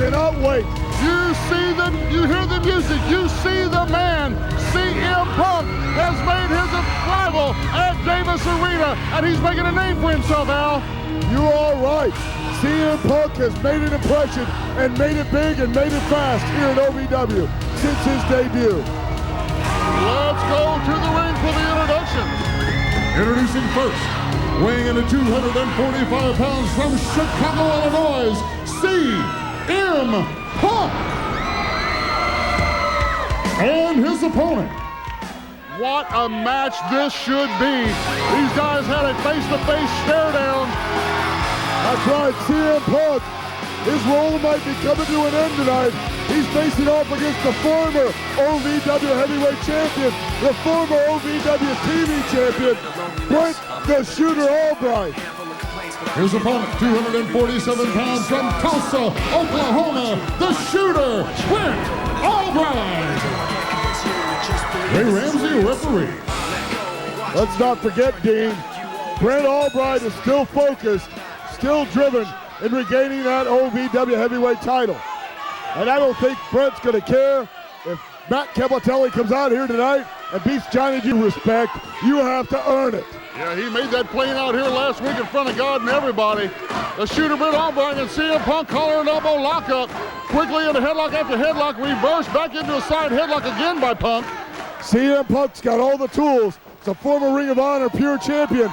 cannot wait. You see them, you hear the music, you see the man. CM Punk has made his arrival at Davis Arena, and he's making a name for himself, Al. You are right. CM Punk has made an impression and made it big and made it fast here at OVW since his debut. Let's go to the ring for the introduction. Introducing first, weighing in at 245 pounds from Chicago, Illinois, CM Punk. And his opponent. What a match this should be. These guys had a face-to-face stare down. That's right, CM Punk. His role might be coming to an end tonight. He's facing off against the former OVW heavyweight champion, the former OVW TV champion, Brent the Shooter Albright. His opponent, 247 pounds from Tulsa, Oklahoma, the Shooter, Brent Albright. Ray Ramsey, referee. Let's not forget, Dean, Brent Albright is still focused, still driven in regaining that OVW heavyweight title. And I don't think Brent's going to care if Matt Capeltelli comes out here tonight and beats Johnny G. Respect. You have to earn it. Yeah, he made that plain out here last week in front of God and everybody. The Shooter, Brent Albright, and CM Punk collar and elbow lockup. Quickly into headlock after headlock, reverse back into a side headlock again by Punk. CM Punk's got all the tools. It's a former Ring of Honor pure champion.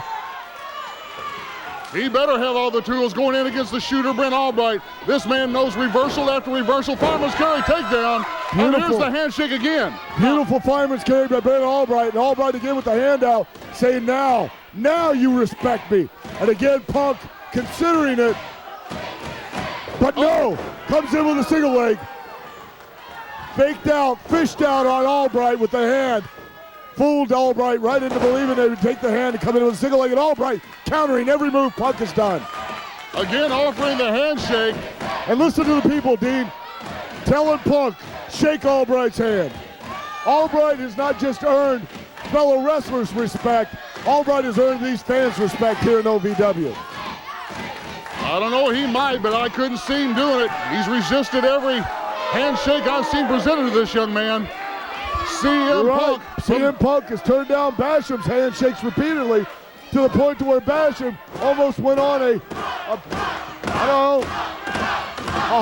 He better have all the tools going in against the Shooter, Brent Albright. This man knows reversal after reversal. Fireman's carry takedown. Beautiful. And here's the handshake again. Beautiful fireman's carry by Brent Albright. And Albright again with the handout, saying now you respect me. And again, Punk considering it. But no, comes in with a single leg. Faked out, fished out on Albright with the hand. Fooled Albright right into believing they would take the hand and come in with a single leg, and Albright countering every move Punk has done. Again offering the handshake. And listen to the people, Dean. Telling Punk, shake Albright's hand. Albright has not just earned fellow wrestlers' respect, Albright has earned these fans' respect here in OVW. I don't know, he might, but I couldn't see him doing it. He's resisted every handshake I've seen presented to this young man. CM Punk has turned down Basham's handshakes repeatedly to the point to where Basham almost went on a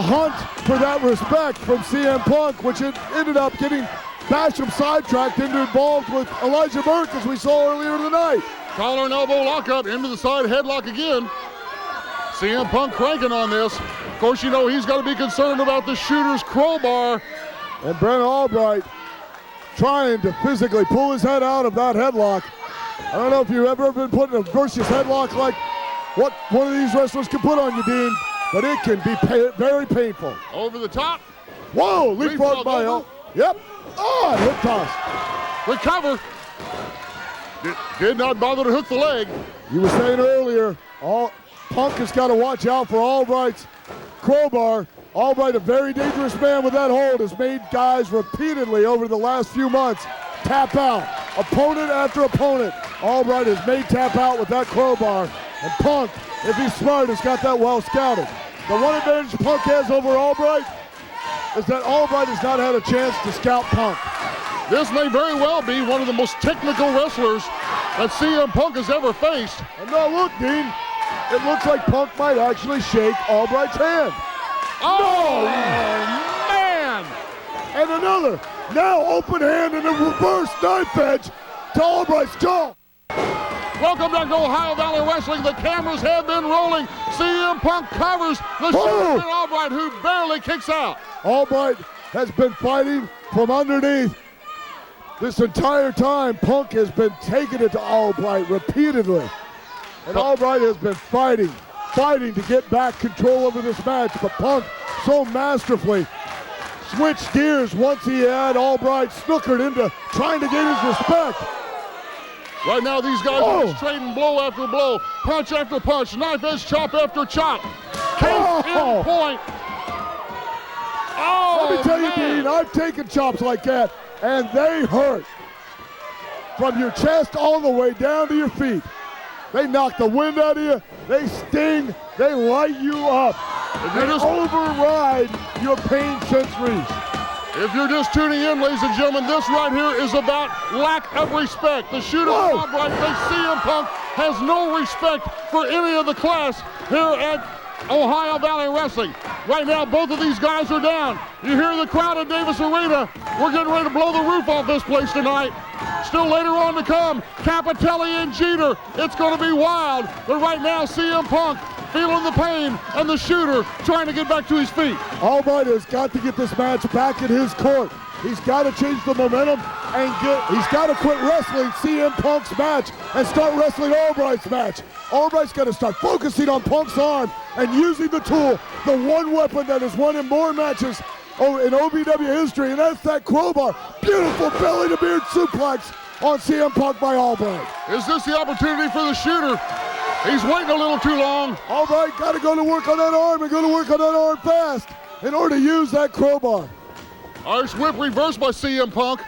hunt for that respect from CM Punk, which it ended up getting Basham sidetracked into involved with Elijah Burke, as we saw earlier tonight. Collar and elbow lockup into the side headlock again. CM Punk cranking on this. Of course, you know he's got to be concerned about the Shooter's crowbar. And Brent Albright trying to physically pull his head out of that headlock. I don't know if you've ever been put in a vicious headlock like what one of these wrestlers can put on you, Dean, but it can be very painful. Over the top. Whoa, leapfrog by El. Yep. Oh, hip toss. Recover. Did not bother to hook the leg. You were saying earlier, Punk has got to watch out for Albright's crowbar. Albright, a very dangerous man with that hold, has made guys repeatedly over the last few months tap out. Opponent after opponent, Albright has made tap out with that crowbar. And Punk, if he's smart, has got that well scouted. The one advantage Punk has over Albright is that Albright has not had a chance to scout Punk. This may very well be one of the most technical wrestlers that CM Punk has ever faced. And now look, Dean, it looks like Punk might actually shake Albright's hand. Oh, man! And another, now open hand and a reverse knife edge to Albright's jaw. Welcome back to Ohio Valley Wrestling. The cameras have been rolling. CM Punk covers the Shooter, Brent Albright, who barely kicks out. Albright has been fighting from underneath. This entire time, Punk has been taking it to Albright repeatedly. And Albright has been fighting to get back control over this match, but Punk so masterfully switched gears once he had Albright snookered into trying to gain his respect. Right now, these guys are just trading blow after blow, punch after punch, knife edge, chop after chop. Case in point. Oh, let me tell you, Dean, I've taken chops like that, and they hurt. From your chest all the way down to your feet. They knock the wind out of you, they sting, they light you up. and override your pain sensories. If you're just tuning in, ladies and gentlemen, this right here is about lack of respect. The shooter, Albright, thinks CM Punk has no respect for any of the class here at Ohio Valley Wrestling. Right now, both of these guys are down. You hear the crowd at Davis Arena. We're getting ready to blow the roof off this place tonight. Still later on to come, Capitelli and Jeter. It's going to be wild. But right now, CM Punk feeling the pain, and the shooter trying to get back to his feet. Albright has got to get this match back in his court. He's got to change the momentum and he's got to quit wrestling CM Punk's match and start wrestling Albright's match. Albright's got to start focusing on Punk's arm and using the tool, the one weapon that has won in more matches in OVW history, and that's that crowbar. Beautiful belly to beard suplex on CM Punk by Albright. Is this the opportunity for the shooter? He's waiting a little too long. Albright got to go to work on that arm and go to work on that arm fast in order to use that crowbar. Irish whip reversed by CM Punk.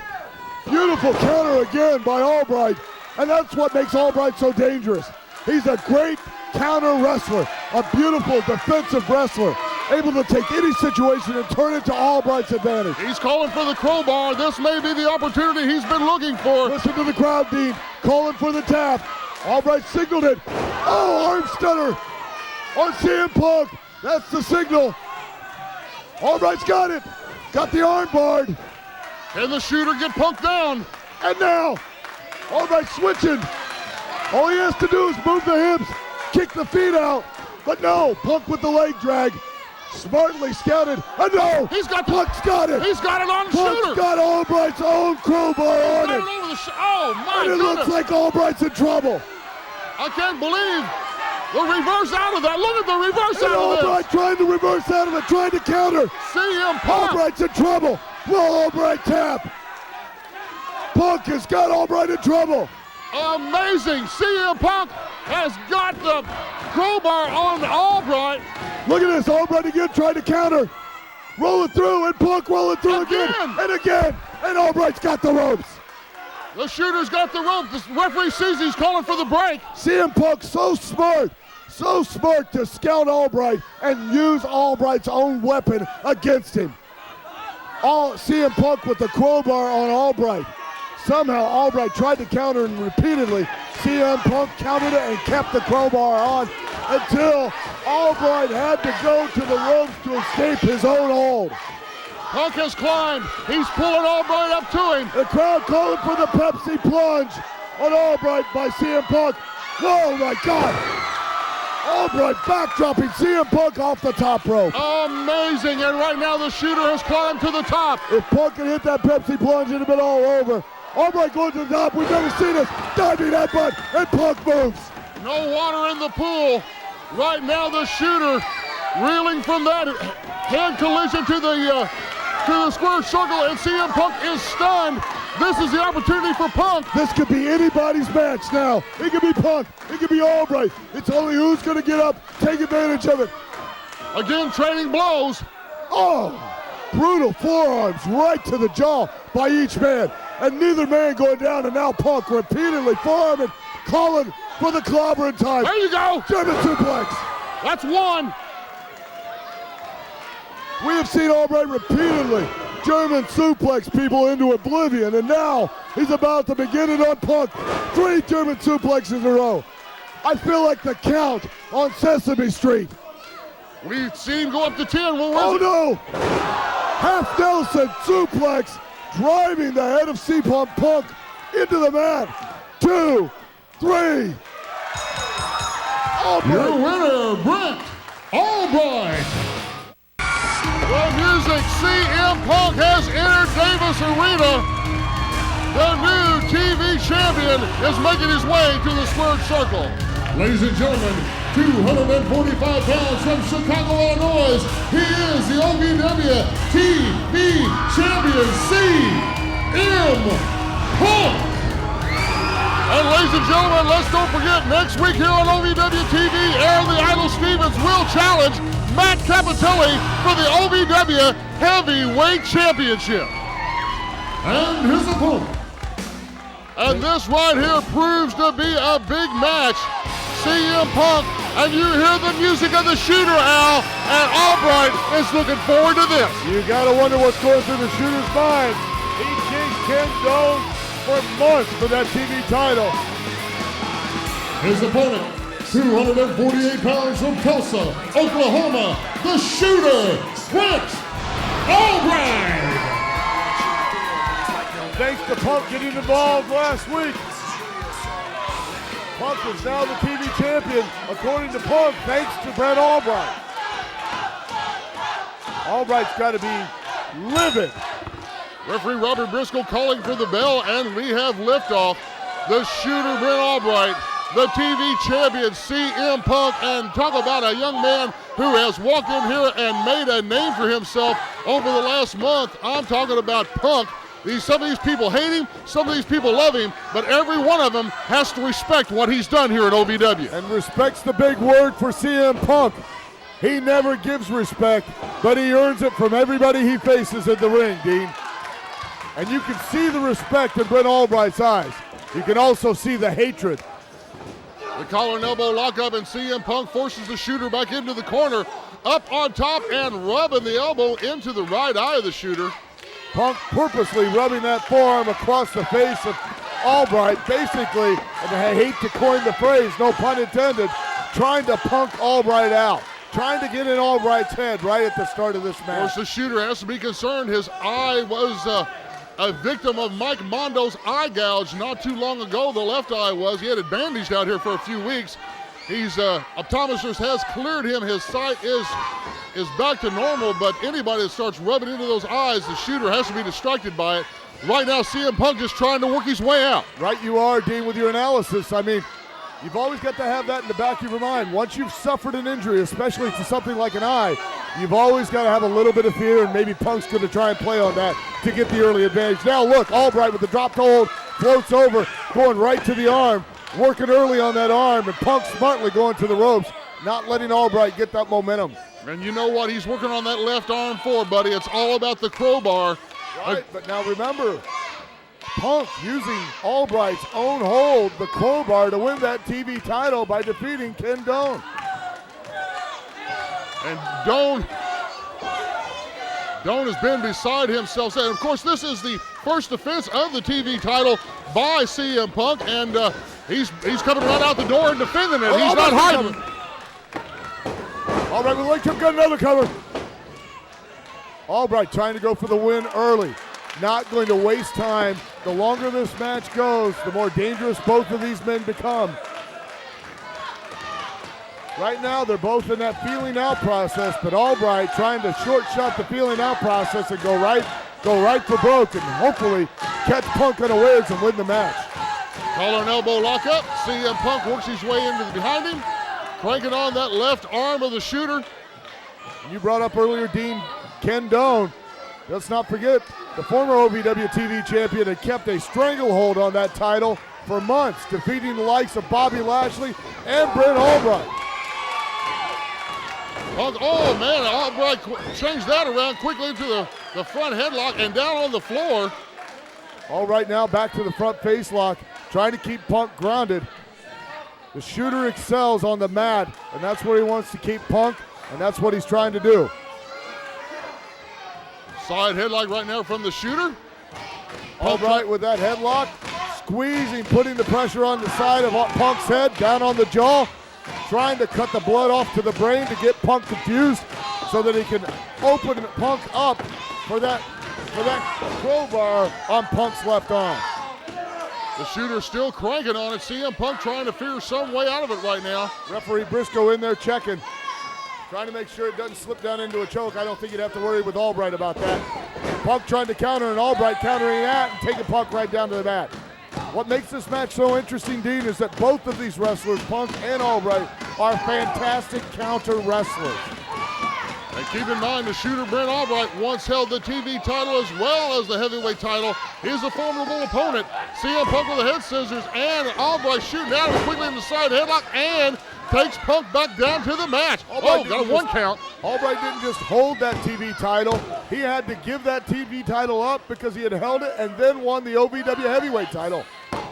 Beautiful counter again by Albright, and that's what makes Albright so dangerous. He's a great counter wrestler, a beautiful defensive wrestler, able to take any situation and turn it to Albright's advantage. He's calling for the crowbar. This may be the opportunity he's been looking for. Listen to the crowd, Dean, calling for the tap. Albright signaled it. Oh, arm stunner on CM Punk. That's the signal. Albright's got it. Got the arm barred. Can the shooter get Punk down? And now, Albright switching. All he has to do is move the hips, kick the feet out. But no, Punk with the leg drag. Smartly scouted. And no, Punk's got it. He's got it on the shooter. Punk's got Albright's own crowbar on it. Oh, my goodness. And it looks like Albright's in trouble. I can't believe the reverse out of that. Look at the reverse out of this. Albright trying to reverse out of it, trying to counter. CM Punk. Albright's in trouble. Will Albright tap? Punk has got Albright in trouble. Amazing. CM Punk has got the crowbar on Albright. Look at this. Albright again trying to counter. Roll it through, and Punk roll it through again. And again. And Albright's got the ropes. The shooter's got the rope. The referee sees he's calling for the break. CM Punk so smart to scout Albright and use Albright's own weapon against him. CM Punk with the crowbar on Albright. Somehow Albright tried to counter him repeatedly. CM Punk countered it and kept the crowbar on until Albright had to go to the ropes to escape his own hold. Punk has climbed. He's pulling Albright up to him. The crowd calling for the Pepsi plunge on Albright by CM Punk. Oh my God! Albright backdropping CM Punk off the top rope. Amazing, and right now the shooter has climbed to the top. If Punk can hit that Pepsi plunge, it'd have been all over. Albright going to the top. We've never seen this. Diving headbutt, and Punk moves. No water in the pool. Right now the shooter reeling from that head collision to the square circle, and CM Punk is stunned. This is the opportunity for Punk. This could be anybody's match now. It could be Punk. It could be Albright. It's only who's going to get up, take advantage of it. Again, trading blows. Oh, brutal forearms right to the jaw by each man. And neither man going down, and now Punk repeatedly forearming, calling for the clobbering time. There you go. German suplex. That's one. We have seen Albright repeatedly German suplex people into oblivion, and now he's about to begin it on Punk. 3 German suplexes in a row. I feel like the count on Sesame Street. We've seen him go up to 10. Well, oh no! Half Nelson suplex driving the head of CM Punk into the mat. 2, 3. Albright. Your winner, Brent Albright. The music, CM Punk has entered Davis Arena. The new TV champion is making his way to the squared circle. Ladies and gentlemen, 245 pounds from Chicago, Illinois, he is the OVW TV champion, CM Punk. And ladies and gentlemen, let's don't forget, next week here on OVW TV, Aaron the Idol Stevens will challenge Matt Capitelli for the OVW Heavyweight Championship. And his opponent. And this right here proves to be a big match. CM Punk, and you hear the music of the shooter, Al. and Albright is looking forward to this. You gotta wonder what's going through the shooter's mind. He chased Ken Doane for months for that TV title. His opponent, 248 pounds from Tulsa, Oklahoma, the shooter, Brent Albright. Thanks to Punk getting involved last week. Punk is now the TV champion, according to Punk, thanks to Brent Albright. Albright's got to be livid. Referee Robert Briscoe calling for the bell, and we have liftoff. The shooter, Brent Albright, the TV champion, CM Punk, and talk about a young man who has walked in here and made a name for himself over the last month. I'm talking about Punk. Some of these people hate him, some of these people love him, but every one of them has to respect what he's done here at OVW. And respect's the big word for CM Punk. He never gives respect, but he earns it from everybody he faces in the ring, Dean. And you can see the respect in Brent Albright's eyes. You can also see the hatred. The collar and elbow lockup, and CM Punk forces the shooter back into the corner, up on top and rubbing the elbow into the right eye of the shooter. Punk purposely rubbing that forearm across the face of Albright, basically, and I hate to coin the phrase, no pun intended, trying to punk Albright out. Trying to get in Albright's head right at the start of this match. Of course, the shooter has to be concerned. His eye was a victim of Mike Mondo's eye gouge not too long ago. The left eye was. He had it bandaged out here for a few weeks. Optometrist has cleared him. His sight is back to normal, but anybody that starts rubbing into those eyes, the shooter has to be distracted by it. Right now, CM Punk just trying to work his way out. Right you are, Dean, with your analysis. I mean, you've always got to have that in the back of your mind. Once you've suffered an injury, especially to something like an eye, you've always got to have a little bit of fear, and maybe Punk's going to try and play on that to get the early advantage. Now look, Albright with the drop hold, floats over, going right to the arm, working early on that arm, and Punk smartly going to the ropes, not letting Albright get that momentum. And you know what he's working on that left arm for, buddy? It's all about the crowbar. Right, but now remember, Punk using Albright's own hold, the crowbar, to win that TV title by defeating Ken Doane. And Doane has been beside himself. And of course, this is the first defense of the TV title by CM Punk, and he's coming right out the door and defending it. He's not hiding. Albright with leg trip, got another cover. Albright trying to go for the win early. Not going to waste time. The longer this match goes, the more dangerous both of these men become. Right now, they're both in that feeling out process, but Albright trying to short shot the feeling out process and go right for broke and hopefully catch Punk unawares and win the match. Collar and elbow lock up. CM Punk works his way into behind him, cranking on that left arm of the shooter. You brought up earlier, Dean, Ken Doane. Let's not forget, the former OVW TV champion had kept a stranglehold on that title for months, defeating the likes of Bobby Lashley and Brent Albright. Oh man, Albright changed that around quickly into the front headlock and down on the floor. Albright now back to the front face lock, trying to keep Punk grounded. The shooter excels on the mat, and that's where he wants to keep Punk, and that's what he's trying to do. Side headlock right now from the shooter. Albright with that headlock, squeezing, putting the pressure on the side of Punk's head, down on the jaw, trying to cut the blood off to the brain to get Punk confused so that he can open Punk up for that crowbar on Punk's left arm. The shooter still cranking on it. CM Punk trying to figure some way out of it right now. Referee Briscoe in there checking, trying to make sure it doesn't slip down into a choke. I don't think you'd have to worry with Albright about that. Punk trying to counter, and Albright countering that and taking Punk right down to the mat. What makes this match so interesting, Dean, is that both of these wrestlers, Punk and Albright, are fantastic counter wrestlers. And keep in mind, the shooter Brent Albright once held the TV title as well as the heavyweight title. He's a formidable opponent. CM Punk with the head scissors, and Albright shooting out quickly in the side headlock and takes Punk back down to the match. Got a one count. Albright didn't just hold that TV title. He had to give that TV title up because he had held it and then won the OVW heavyweight title.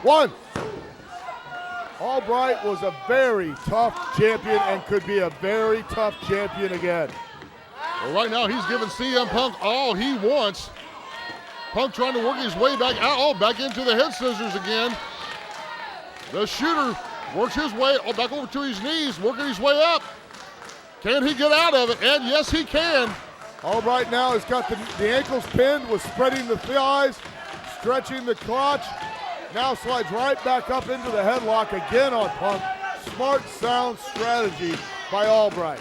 1, Albright was a very tough champion and could be a very tough champion again. Well, right now he's giving CM Punk all he wants. Punk trying to work his way back out, back into the head scissors again. The shooter works his way back over to his knees, working his way up. Can he get out of it? And yes, he can. Albright now has got the ankles pinned, was spreading the thighs, stretching the crotch. Now slides right back up into the headlock again on Punk. Smart, sound strategy by Albright.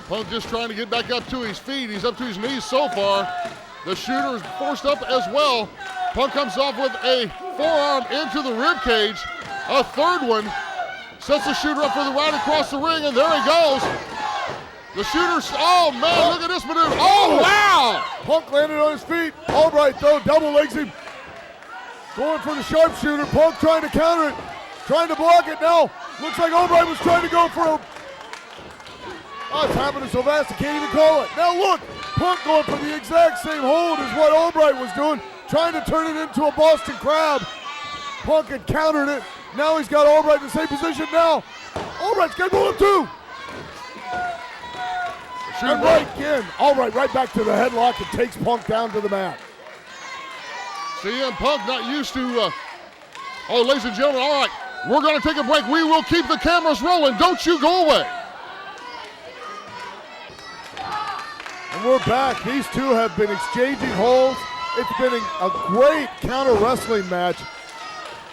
Punk just trying to get back up to his feet. He's up to his knees so far. The shooter is forced up as well. Punk comes off with a forearm into the rib cage. A third one. Sets the shooter up for the right across the ring, and there he goes. The shooter's, oh man, look at this maneuver. Oh, wow! Punk landed on his feet. Albright though, double legs him. Going for the sharpshooter. Punk trying to counter it. Trying to block it now. Looks like Albright was trying to go for a... Oh, it's happening so fast I can't even call it. Now look, Punk going for the exact same hold as what Albright was doing. Trying to turn it into a Boston Crab. Punk had countered it. Now he's got Albright in the same position now. Albright's got to go up too. And right again. Albright right back to the headlock and takes Punk down to the mat. CM Punk not used to, ladies and gentlemen, all right, we're going to take a break. We will keep the cameras rolling. Don't you go away. And we're back. These two have been exchanging holds. It's been a great counter wrestling match.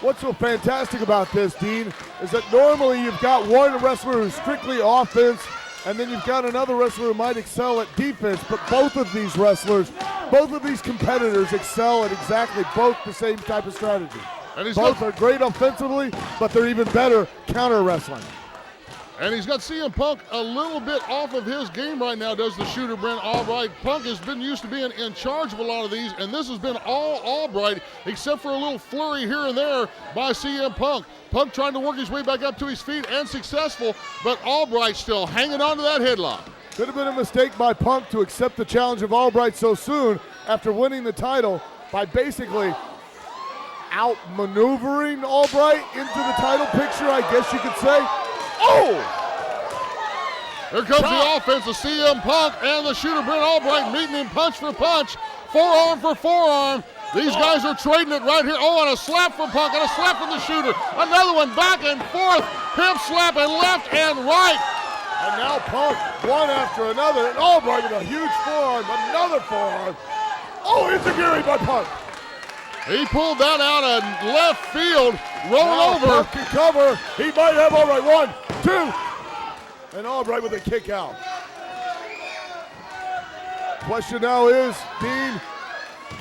What's so fantastic about this, Dean, is that normally you've got one wrestler who's strictly offense, and then you've got another wrestler who might excel at defense, but both of these wrestlers, both of these competitors excel at exactly both the same type of strategy. And both are great offensively, but they're even better counter wrestling. And he's got CM Punk a little bit off of his game right now, does the shooter Brent Albright. Punk has been used to being in charge of a lot of these, and this has been all Albright, except for a little flurry here and there by CM Punk. Punk trying to work his way back up to his feet and successful, but Albright still hanging on to that headlock. Could have been a mistake by Punk to accept the challenge of Albright so soon after winning the title by basically outmaneuvering Albright into the title picture, I guess you could say. Oh! Here comes the offense of CM Punk and the shooter Brent Albright meeting him punch for punch, forearm for forearm. These guys are trading it right here. Oh, and a slap from Punk and a slap from the shooter. Another one back and forth. Pimp slap and left and right. And now Punk, one after another, and Albright with a huge forearm, another forearm. Oh, enziguri by Punk. He pulled that out of left field, rolling over. Punk can cover. He might have Albright. 1, 2. And Albright with a kick out. Question now is, Dean,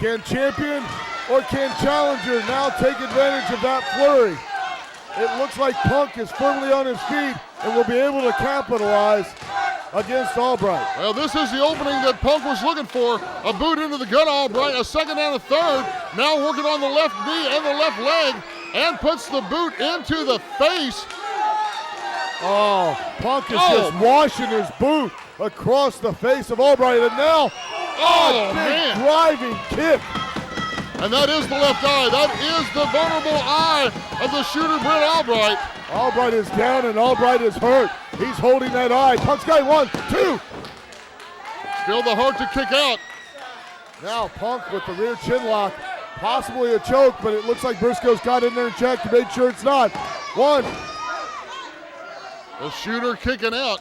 can champion or can challenger now take advantage of that flurry? It looks like Punk is firmly on his feet and will be able to capitalize against Albright. Well, this is the opening that Punk was looking for. A boot into the gut, Albright, a second and a third. Now working on the left knee and the left leg and puts the boot into the face. Oh, Punk is just washing his boot across the face of Albright, and now a big driving kick. And that is the left eye. That is the vulnerable eye of the shooter Brent Albright. Albright is down and Albright is hurt. He's holding that eye. Punk's got 1, 2. Still the heart to kick out. Now Punk with the rear chin lock. Possibly a choke, but it looks like Briscoe's got in there and checked to make sure it's not. 1. The shooter kicking out.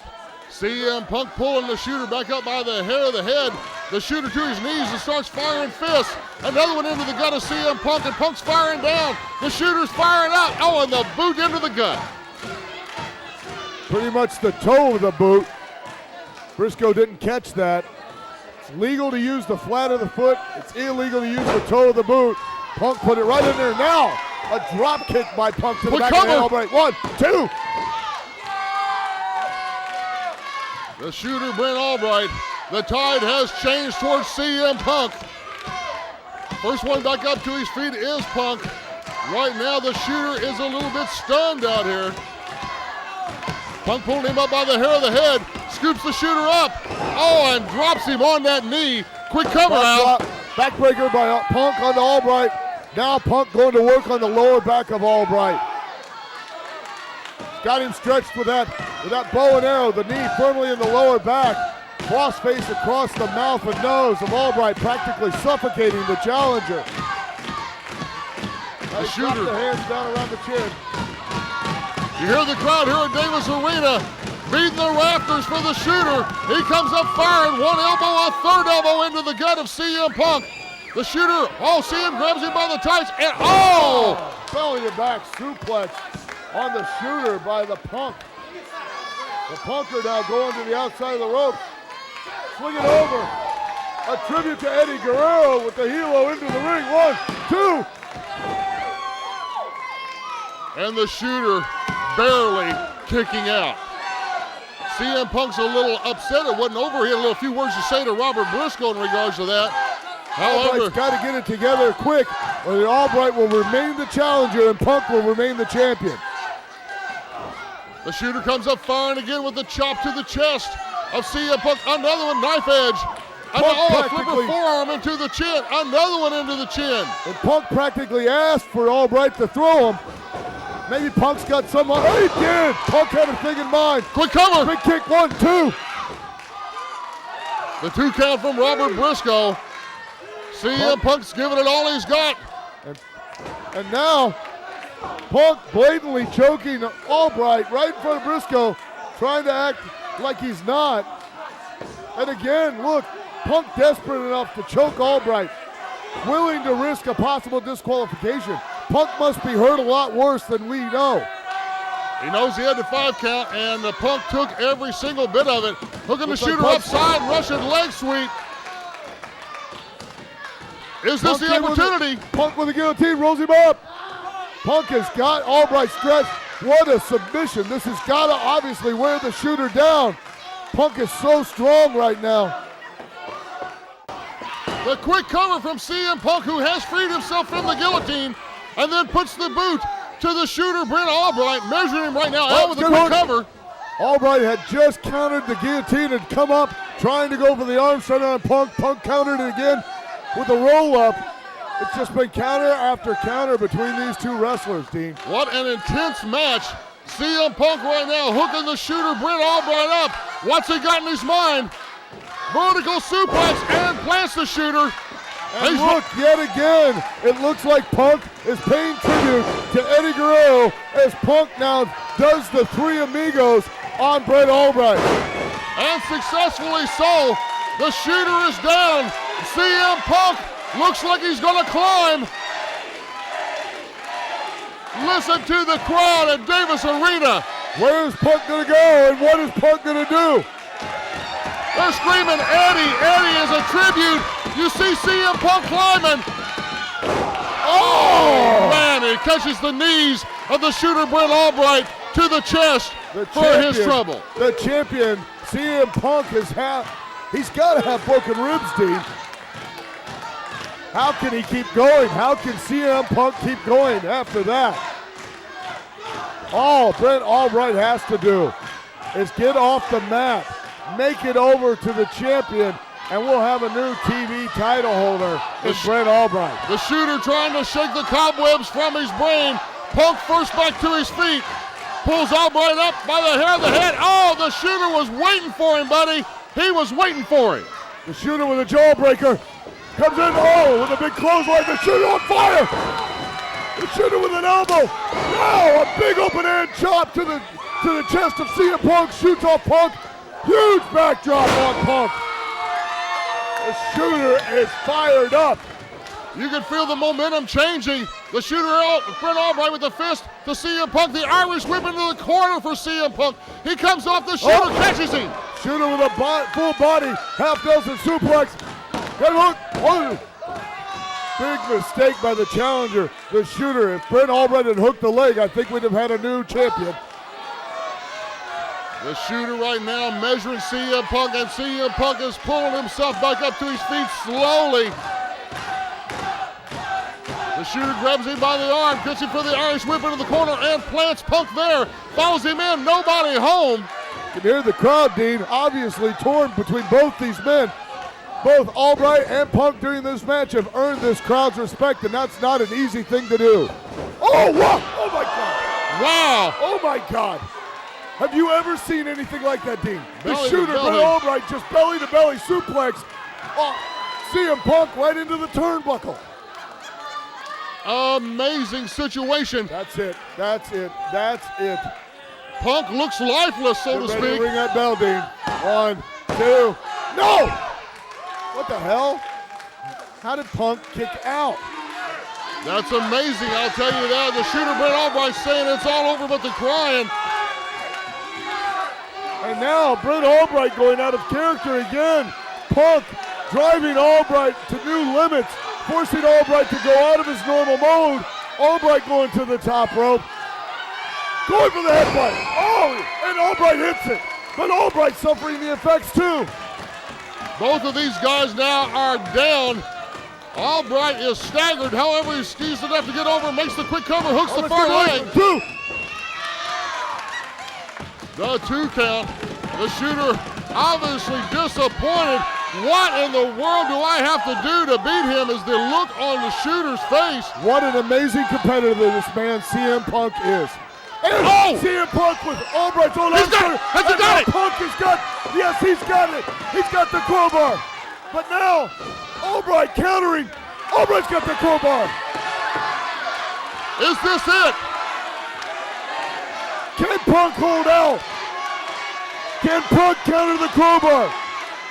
CM Punk pulling the shooter back up by the hair of the head. The shooter to his knees and starts firing fists. Another one into the gut of CM Punk, and Punk's firing down. The shooter's firing out. Oh, and the boot into the gut. Pretty much the toe of the boot. Briscoe didn't catch that. It's legal to use the flat of the foot. It's illegal to use the toe of the boot. Punk put it right in there. Now, a drop kick by Punk to the back of the Albright. 1, 2. The shooter, Brent Albright. The tide has changed towards CM Punk. First one back up to his feet is Punk. Right now, the shooter is a little bit stunned out here. Punk pulled him up by the hair of the head, scoops the shooter up. Oh, and drops him on that knee. Quick cover out. Backbreaker by Punk on the Albright. Now Punk going to work on the lower back of Albright. Got him stretched with that bow and arrow, the knee firmly in the lower back. Crossface across the mouth and nose of Albright, practically suffocating the challenger. The shooter. The hands down around the chin. You hear the crowd here at Davis Arena beating the rafters for the shooter. He comes up firing, one elbow, a third elbow into the gut of CM Punk. The shooter, CM grabs him by the tights, and belly to back suplex on the shooter by the Punk. The Punker now going to the outside of the rope. Swinging over. A tribute to Eddie Guerrero with the helo into the ring. 1, 2. And the shooter barely kicking out. CM Punk's a little upset it wasn't over. He had a few words to say to Robert Briscoe in regards to that. However, Albright's got to get it together quick, or Albright will remain the challenger and Punk will remain the champion. The shooter comes up firing again with the chop to the chest of CM Punk. Another one, knife edge. A flipper forearm into the chin. Another one into the chin. And Punk practically asked for Albright to throw him. Maybe Punk's got some. He did. Punk had a thing in mind. Quick cover. Big kick, 1, 2. The 2 count from Robert Briscoe. CM Punk's giving it all he's got. And now, Punk blatantly choking Albright right in front of Briscoe, trying to act like he's not. And again, look, Punk desperate enough to choke Albright, willing to risk a possible disqualification. Punk must be hurt a lot worse than we know. He knows he had the 5 count, and the Punk took every single bit of it. Hooking the shooter upside, Russian leg sweep. Is this the opportunity? Punk with a guillotine, rolls him up. Punk has got Albright stretched. What a submission. This has got to obviously wear the shooter down. Punk is so strong right now. The quick cover from CM Punk, who has freed himself from the guillotine, and then puts the boot to the shooter, Brent Albright, measuring him right now out with a quick cover. Albright had just countered the guillotine and come up, trying to go for the arm shot on Punk. Punk countered it again with a roll-up. It's just been counter after counter between these two wrestlers, Dean. What an intense match. CM Punk right now hooking the shooter, Brent Albright, up. What's he got in his mind? Vertical suplex and plants the shooter. And look, yet again, it looks like Punk is paying tribute to Eddie Guerrero as Punk now does the 3 amigos on Brent Albright. And successfully so. The shooter is down. CM Punk looks like he's gonna climb. Listen to the crowd at Davis Arena. Where is Punk gonna go and what is Punk gonna do? They're screaming Eddie, Eddie as a tribute. You see CM Punk climbing. Oh man, he catches the knees of the shooter Brent Albright to the chest for his trouble. The champion, CM Punk, he's got to have broken ribs, Dean. How can he keep going? How can CM Punk keep going after that? All Brent Albright has to do is get off the mat, make it over to the champion, and we'll have a new TV title holder in Brent Albright. The shooter trying to shake the cobwebs from his brain. Punk first back to his feet. Pulls Albright up by the hair of the head. Oh, the shooter was waiting for him, buddy. He was waiting for him. The shooter with a jawbreaker comes in, with a big clothesline. The shooter on fire. The shooter with an elbow. Now a big open hand chop to the chest of CM Punk. Shoots off Punk. Huge backdrop on Punk. The shooter is fired up. You can feel the momentum changing. The shooter, Brent Albright with the fist to CM Punk. The Irish whip into the corner for CM Punk. He comes off the shooter, catches him. Shooter with a full body, half dozen suplex. Good hook. Oh. Big mistake by the challenger, the shooter. If Brent Albright had hooked the leg, I think we'd have had a new champion. The shooter right now measuring CM Punk, and CM Punk is pulling himself back up to his feet slowly. The shooter grabs him by the arm, gets him for the Irish whip into the corner, and plants Punk there. Follows him in, nobody home. You can hear the crowd, Dean, obviously torn between both these men. Both Albright and Punk during this match have earned this crowd's respect, and that's not an easy thing to do. Oh, wow! Oh, my God! Wow. Oh my God. Have you ever seen anything like that, Dean? The Belly to shooter, belly. Brent Albright, just belly-to-belly suplex. Oh, CM Punk right into the turnbuckle. Amazing situation. That's it. That's it. That's it. Punk looks lifeless, so to Get ready speak. to ring that bell, Dean. 1, 2. No! What the hell? How did Punk kick out? That's amazing, I'll tell you that. The shooter, Brent Albright, saying it's all over but the crying. And now Brent Albright going out of character again. Punk driving Albright to new limits, forcing Albright to go out of his normal mode. Albright going to the top rope. Going for the headbutt. Oh, and Albright hits it. But Albright suffering the effects too. Both of these guys now are down. Albright is staggered. However, he's squeezed enough to get over, makes the quick cover, hooks the far leg. 2. The 2 count. The shooter obviously disappointed. What in the world do I have to do to beat him is the look on the shooter's face. What an amazing competitor this man CM Punk is. And CM Punk with Albright's own He's got it. Has he got it? Punk has got, yes, he's got it. He's got the crowbar. But now, Albright countering. Albright's got the crowbar. Is this it? Can Punk hold out? Can Punk counter the crowbar?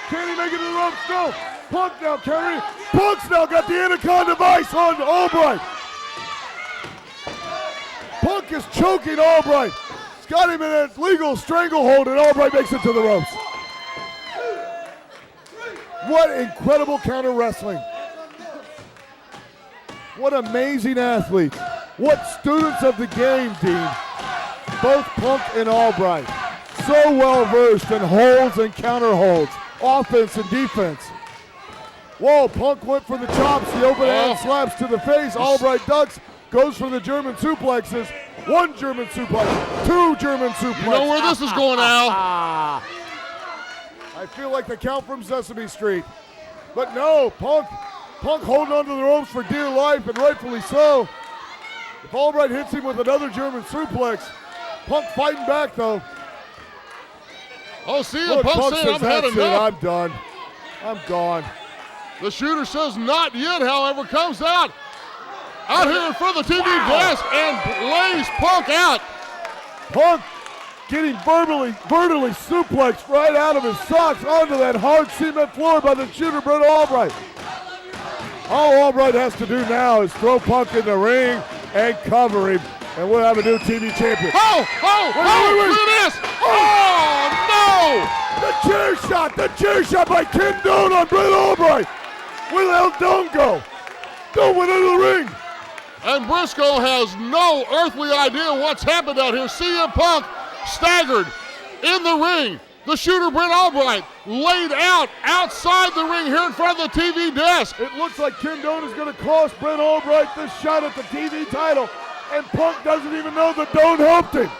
Can he make it to the ropes? No. Punk now countering. Punk's now got the Anaconda Vice on Albright. Punk is choking Albright. He's got him in a legal stranglehold, and Albright makes it to the ropes. What incredible counter wrestling. What amazing athletes. What students of the game, Dean. Both Punk and Albright. So well versed in holds and counter holds, offense and defense. Whoa, Punk went for the chops, the open hand slaps to the face. Albright ducks, goes for the German suplexes. 1 German suplex, 2 German suplexes. You know where this is going, Al. I feel like the count from Sesame Street. But no, Punk holding onto the ropes for dear life, and rightfully so. If Albright hits him with another German suplex, Punk fighting back though. Oh, CM Punk saying I've had enough. I'm done. I'm gone. The shooter says not yet, however, comes out here in front of the TV desk and lays Punk out. Punk getting verbally suplexed right out of his socks onto that hard cement floor by the shooter, Brent Albright. All Albright has to do now is throw Punk in the ring and cover him, and we'll have a new TV champion. Wait. Look at this. Oh, no. The chair shot by Ken Doane on Brent Albright. Where the hell Doane go? Doane went into the ring. And Briscoe has no earthly idea what's happened out here. CM Punk staggered in the ring. The shooter, Brent Albright, laid out outside the ring here in front of the TV desk. It looks like Ken Doane is going to cost Brent Albright this shot at the TV title, and Punk doesn't even know that Doane helped him.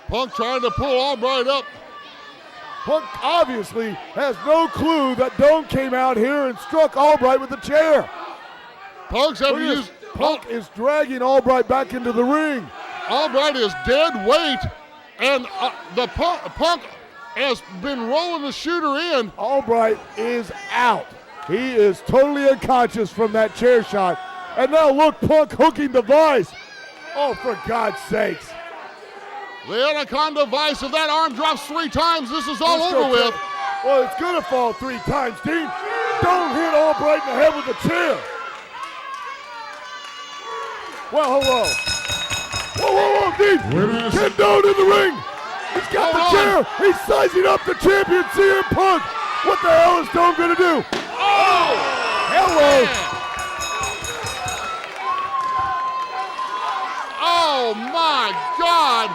Punk trying to pull Albright up. Punk obviously has no clue that Doane came out here and struck Albright with a chair. Punk is dragging Albright back into the ring. Albright is dead weight, and the Punk has been rolling the shooter in. Albright is out. He is totally unconscious from that chair shot. And now look, Punk hooking the Vice. Oh, for God's sakes. The Anaconda Vice, if that arm drops 3 times, this is all over with. Well, it's going to fall 3 times, Dean. Don't hit Albright in the head with the chair. Well, hello. Whoa, Dean. Ken Doane in the ring. He's got the chair. He's sizing up the champion, CM Punk. What the hell is Doane going to do? Oh! Hello. Man. Oh, my God.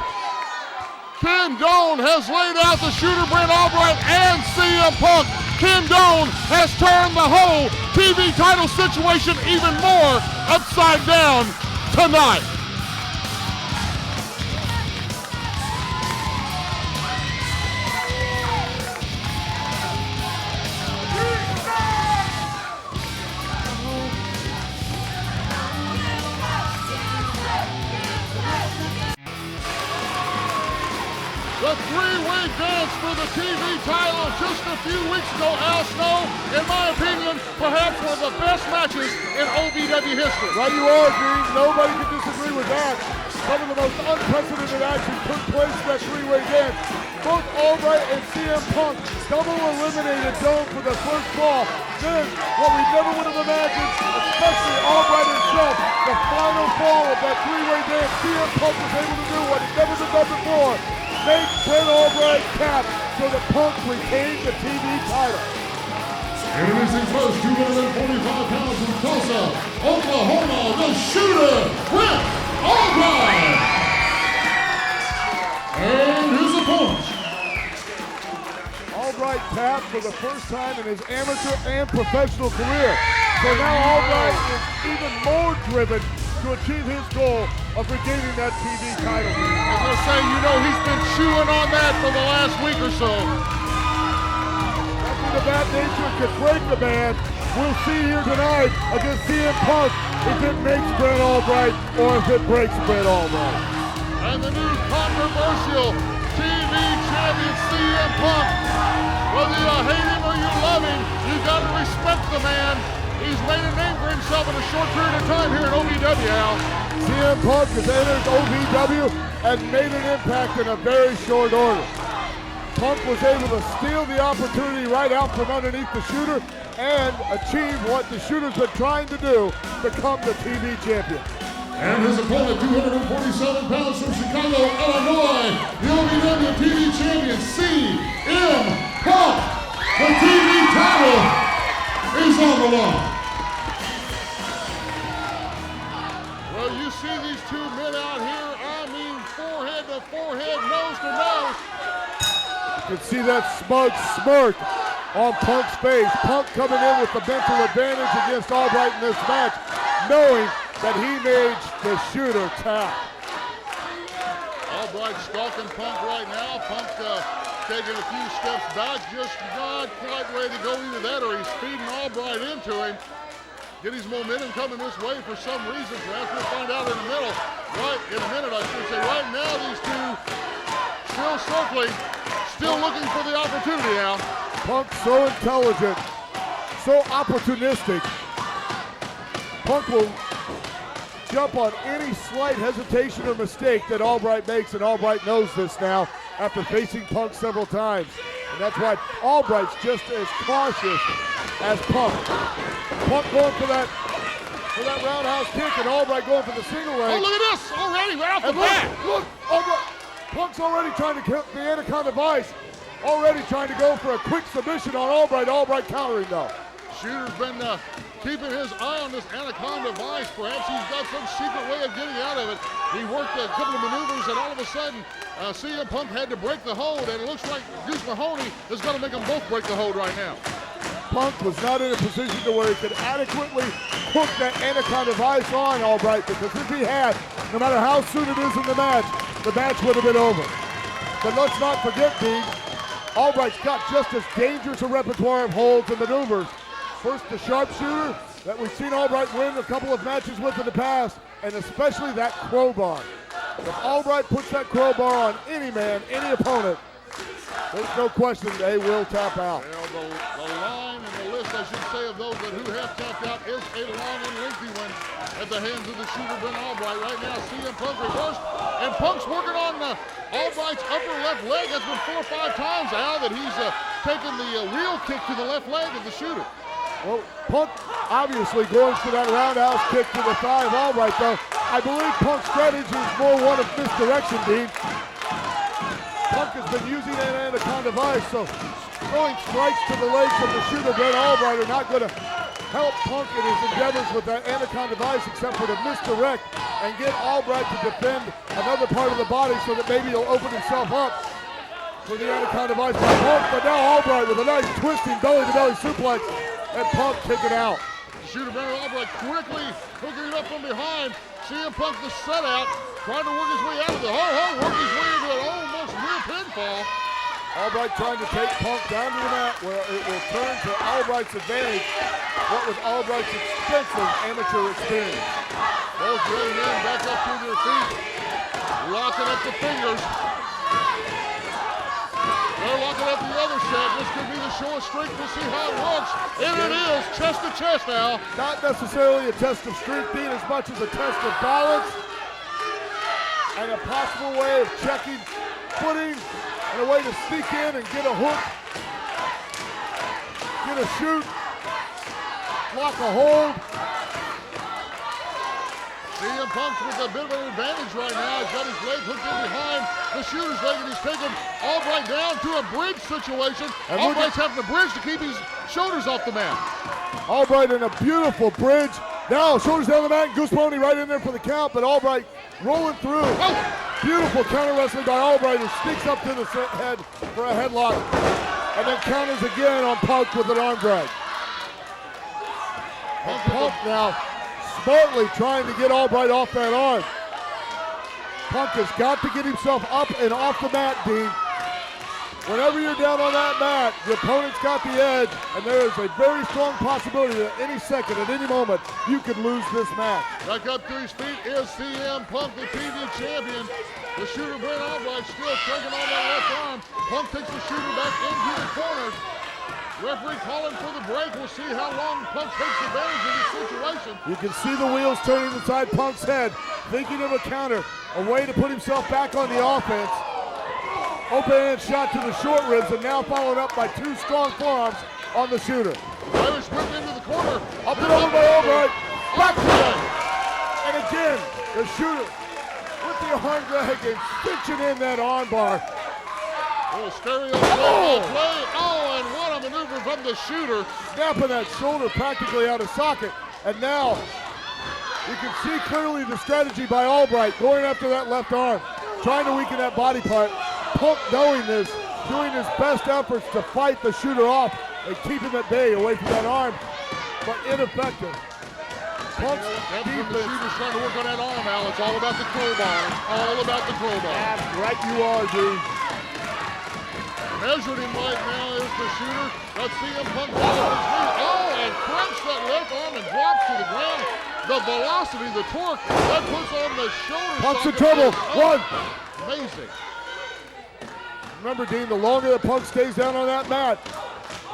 Ken Doane has laid out the shooter, Brent Albright, and CM Punk. Ken Doane has turned the whole TV title situation even more upside down tonight. match for the TV title just a few weeks ago, Al Snow, in my opinion, perhaps one of the best matches in OVW history. Right you are, Dean. Nobody can disagree with that. Some of the most unprecedented action took place in that three-way dance. Both Albright and CM Punk double eliminated Doane for the first fall. Then, what we never would have imagined, especially Albright himself, the final fall of that three-way dance, CM Punk was able to do what he'd never been done before. Make Brent Albright tap so that Punk retained the TV title. Introducing first, 245 pounds from Tulsa, Oklahoma, the shooter, Brent Albright. And his opponent. Albright tapped for the first time in his amateur and professional career. So now Albright is even more driven to achieve his goal of regaining that TV title. I was going to say, you know, he's been chewing on that for the last week or so. Nothing of that nature could break the man. We'll see here tonight against CM Punk if it makes Brent Albright or if it breaks Brent Albright. And the new controversial TV champion, CM Punk. Whether you hate him or you love him, you got to respect the man. He's made a name for himself in a short period of time here at OVW, Al. CM Punk has entered OVW and made an impact in a very short order. Punk was able to steal the opportunity right out from underneath the shooter and achieve what the shooter's been trying to do, become the TV champion. And his opponent, 247 pounds from Chicago, Illinois, the OVW TV champion, CM Punk. The TV title is on the line. Well, you see these two men out here, I mean forehead to forehead, nose to nose. You can see that smug smirk on Punk's face. Punk coming in with the mental advantage against Albright in this match, knowing that he made the shooter tap. Albright stalking Punk right now. Punk taking a few steps back, just not quite ready to go either that or he's feeding Albright into him. Get his momentum coming this way for some reason. Perhaps we'll find out in a minute. In a minute, I should say. Right now, these two still circling, still looking for the opportunity now. Punk so intelligent, so opportunistic. Punk will jump on any slight hesitation or mistake that Albright makes, and Albright knows this now after facing Punk several times. And that's why Albright's just as cautious as Punk. Punk going for that roundhouse kick, and Albright going for the single leg. Oh, look at this already, right off the bat. Look, Albright, Punk's already trying to kill the Anaconda Vice. Already trying to go for a quick submission on Albright. Albright countering though. Shooter's been keeping his eye on this Anaconda Vice. Perhaps he's got some secret way of getting out of it. He worked a couple of maneuvers, and all of a sudden, CM Punk had to break the hold, and it looks like Goose Mahoney is going to make them both break the hold right now. Punk was not in a position to where he could adequately hook that Anaconda Vice on Albright, because if he had, no matter how soon it is in the match would have been over. But let's not forget, Dean, Albright's got just as dangerous a repertoire of holds and maneuvers. First, the sharpshooter that we've seen Albright win a couple of matches with in the past, and especially that crowbar. If Albright puts that crowbar on any man, any opponent, there's no question they will tap out. Well, the line and the list, I should say, of those who have tapped out is a long and lengthy one at the hands of the shooter, Brent Albright. Right now, CM Punk reversed, and Punk's working on Albright's upper left leg. That's been 4 or 5 times, Al, that he's taken the wheel kick to the left leg of the shooter. Well, Punk obviously going for that roundhouse kick to the thigh of Albright, though. I believe Punk's strategy is more one of misdirection, Dean. Punk has been using that Anaconda Vice, so throwing strikes to the legs of the shooter, Brent Albright, are not going to help Punk in his endeavors with that Anaconda Vice, except for to misdirect and get Albright to defend another part of the body so that maybe he'll open himself up for the Anaconda Vice by Punk. But now Albright with a nice twisting belly-to-belly suplex, and Punk taken out. Shooter Brent Albright quickly hooking it up from behind. CM Punk the set out, trying to work his way out of the work his way into an almost near pinfall. Albright trying to take Punk down to the mat where it will turn to Albright's advantage. What was Albright's extensive amateur experience. Both young men back up to their feet, locking up the fingers. They're locking up the other set. This could be the show of strength. We'll see how it works. And it is chest to chest now. Not necessarily a test of strength, being as much as a test of balance and a possible way of checking footing and a way to sneak in and get a hook, get a shoot, block a hold. CM Punk's with a bit of an advantage right now. He's got his leg hooked in behind the shooter's leg, and he's taken Albright down to a bridge situation. And Albright's having to bridge to keep his shoulders off the mat. Albright in a beautiful bridge. Now shoulders down the mat, and Goose Mahoney right in there for the count, but Albright rolling through. Oh. Beautiful counter wrestling by Albright, who sneaks up to the head for a headlock, and then counters again on Punk with an arm drag. And Punk now smartly trying to get Albright off that arm. Punk has got to get himself up and off the mat, Dean. Whenever you're down on that mat, the opponent's got the edge, and there is a very strong possibility that any second, at any moment, you could lose this match. Back up to his feet is CM Punk, the TV champion. The shooter, Brent Albright, still tugging on that left arm. Punk takes the shooter back into the corner. Referee calling for the break. We'll see how long Punk takes advantage of this situation. You can see the wheels turning inside Punk's head, thinking of a counter, a way to put himself back on the offense. Open hand shot to the short ribs, and now followed up by two strong forearms on the shooter. Irish whipped into the corner. Up and over by Albright. Back to them. And again, the shooter with the arm drag and stitching in that arm bar. Little stereo play. Oh, and what a maneuver from the shooter. Snapping that shoulder practically out of socket. And now you can see clearly the strategy by Albright going after that left arm, trying to weaken that body part. Punk knowing this, doing his best efforts to fight the shooter off and keep him at bay away from that arm, but ineffective. Punk's defense. The shooter's trying to work on that arm, Al. It's all about the crowbar. All about the crowbar. That's right, you are, dude. Measured him right now is the shooter. Let's see him Punk fall off his knee. Oh, and crunch that left arm and drops to the ground. The velocity, the torque, that puts on the shoulder. Punk's in trouble. One. Amazing. Remember, Dean, the longer that Punk stays down on that mat,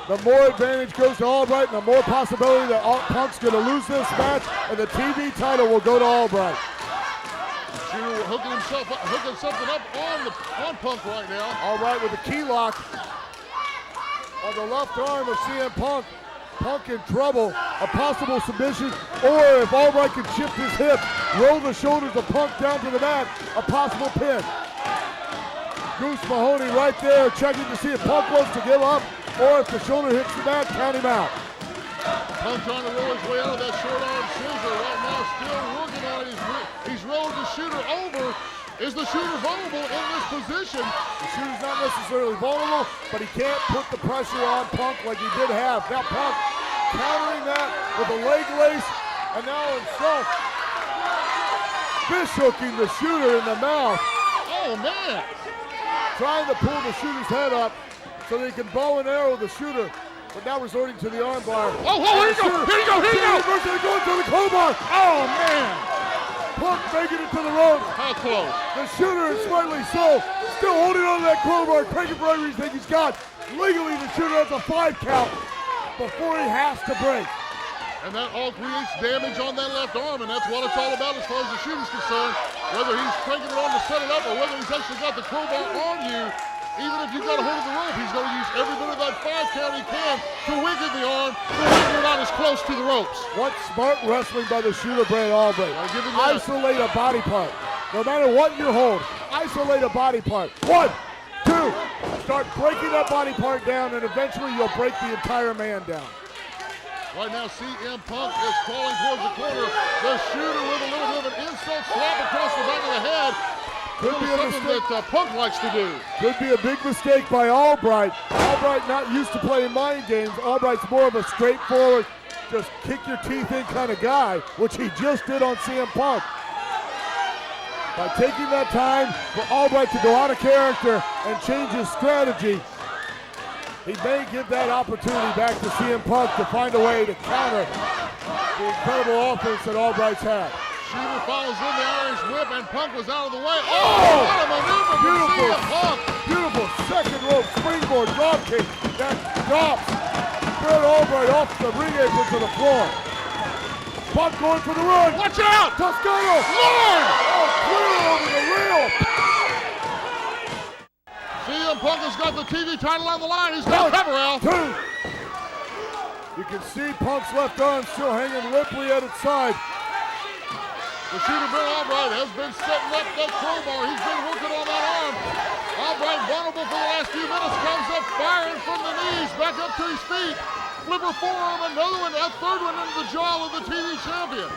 the more advantage goes to Albright, and the more possibility that Punk's going to lose this match, and the TV title will go to Albright. Shooter hooking something up on Punk right now. Albright with a key lock on the left arm of CM Punk. Punk in trouble, a possible submission, or if Albright can shift his hip, roll the shoulders of Punk down to the mat, a possible pin. Goose Mahoney right there checking to see if Punk wants to give up, or if the shoulder hits the mat, count him out. Punk trying to roll his way out of that short arm scissor right now, still working on it. He's rolled the shooter over. Is the shooter vulnerable in this position? The shooter's not necessarily vulnerable, but he can't put the pressure on Punk like he did have. Now Punk countering that with a leg lace, and now himself fish hooking the shooter in the mouth. Oh, man. Trying to pull the shooter's head up so that he can bow and arrow the shooter, but now resorting to the arm bar. Oh, here you go, here you go, here you go! Going to the crowbar. Oh, man! Punk making it to the ropes. How close? The shooter is slightly so, still holding on to that crowbar, cranking for everything he's got. Legally, the shooter has a 5 count before he has to break. And that all creates damage on that left arm, and that's what it's all about as far as the shooter's concerned. Whether he's cranking it on to set it up or whether he's actually got the crowbar on you, even if you've got a hold of the rope, he's going to use every bit of that 5 count he can to weaken the arm, to weaken it out as close to the ropes. What smart wrestling by the shooter, Brent Albright. Isolate a body part. No matter what you hold, isolate a body part. 1, 2, start breaking that body part down, and eventually you'll break the entire man down. Right now, CM Punk is crawling towards the corner. The shooter with a little bit of an insult slap across the back of the head. Could be something that Punk likes to do. Could be a big mistake by Albright. Albright not used to playing mind games. Albright's more of a straightforward, just kick your teeth in kind of guy, which he just did on CM Punk. By taking that time for Albright to go out of character and change his strategy, he may give that opportunity back to CM Punk to find a way to counter the incredible offense that Albright's had. Shooter follows in the Irish whip, and Punk was out of the way. Oh, what a maneuver from CM Punk. Beautiful second rope springboard drop kick that drops Brent Albright off the ring apron to the floor. Punk going for the run. Watch out! Toscano. Lord! Oh, clear over the rail. CM Punk has got the TV title on the line. He's got cover out. 2. You can see Punk's left arm still hanging limply at its side. The shooter, Brent Albright, has been setting up that crowbar. He's been working on that arm. Albright, vulnerable for the last few minutes, comes up firing from the knees, back up to his feet. Flipper forearm, another one, a third one into the jaw of the TV champion.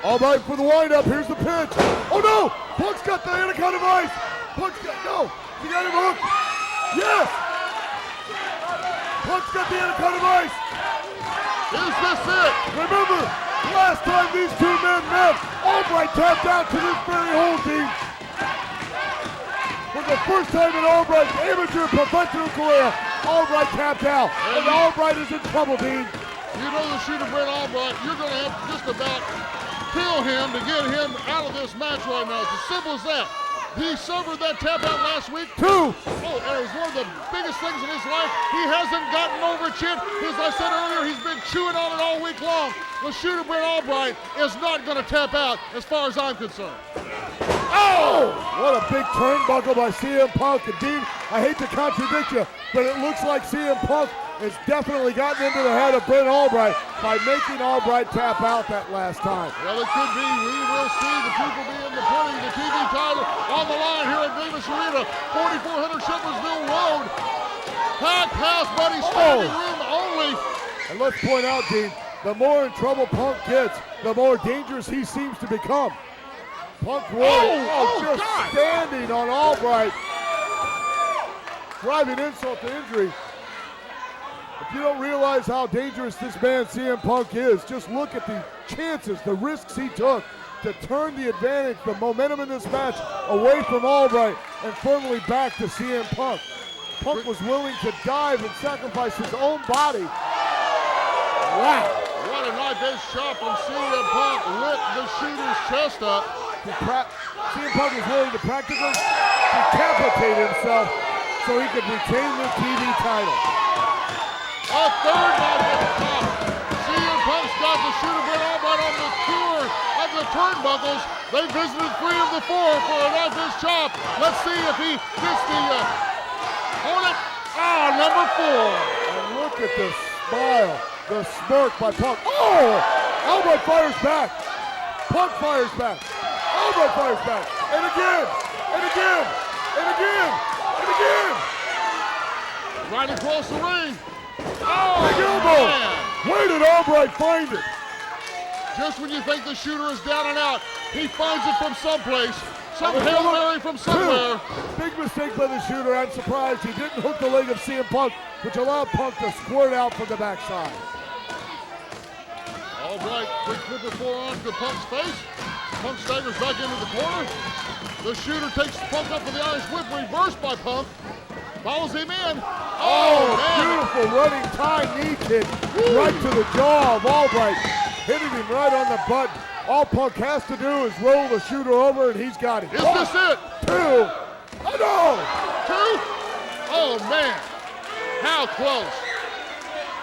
Albright for the windup. Here's the pitch. Oh no! Punk's got the anaconda vice. Punk's got no. He got him hooked. Yes. Punk's got the anaconda vice. Is this it? Remember, last time these two men met, Albright tapped out to this very whole team. For the first time in Albright's amateur professional career, Albright tapped out. And Albright is in trouble, Dean. You know the shooter, Brent Albright, you're going to have to just about kill him to get him out of this match right now. It's as simple as that. He suffered that tap out last week. 2. Oh, and it was one of the biggest things in his life. He hasn't gotten over it yet. As I said earlier, he's been chewing on it all week long. The shooter, Brent Albright, is not going to tap out as far as I'm concerned. Oh! What a big turnbuckle by CM Punk. And Dean, I hate to contradict you, but it looks like CM Punk has definitely gotten into the head of Brent Albright by making Albright tap out that last time. Well, it could be. We will see the people being the putting the TV title on the line here at Davis Arena, 4400 Shepherdsville Road. Packed house, buddy, standing room only. And let's point out, Dean, the more in trouble Punk gets, the more dangerous he seems to become. Punk rolling, just standing on Albright, driving insult to injury. If you don't realize how dangerous this man CM Punk is, just look at the chances, the risks he took to turn the advantage, the momentum in this match away from Albright and firmly back to CM Punk. Punk was willing to dive and sacrifice his own body. Wow. What a nice shot from CM Punk, lit the shooter's chest up. CM Punk was willing to practically decapitate himself so he could retain the TV title. A third knife at the top. CM Punk's got the shooter Brent Albright on the tour of the turnbuckles. They visited 3 of the 4 for a knife his chop. Let's see if he gets the Hornet. Number 4. And look at the smile, the smirk by Punk. Oh! Albright fires back. Punk fires back. Albright fires back. And again. And again. And again. And again. Right across the ring. Big elbow. Man. Where did Albright find it? Just when you think the shooter is down and out, he finds it from someplace. Some Hail Mary from somewhere. Big mistake by the shooter. I'm surprised he didn't hook the leg of CM Punk, which allowed Punk to squirt out from the backside. Albright, quick flipper forearm to Punk's face. Punk staggers back into the corner. The shooter takes Punk up for the Irish whip, reversed by Punk. Follows him in. Oh, man. Beautiful running tie knee kick right to the jaw of Albright, hitting him right on the butt. All Punk has to do is roll the shooter over, and he's got it. Is this it? 2. Oh, no. 2? Oh, man. How close.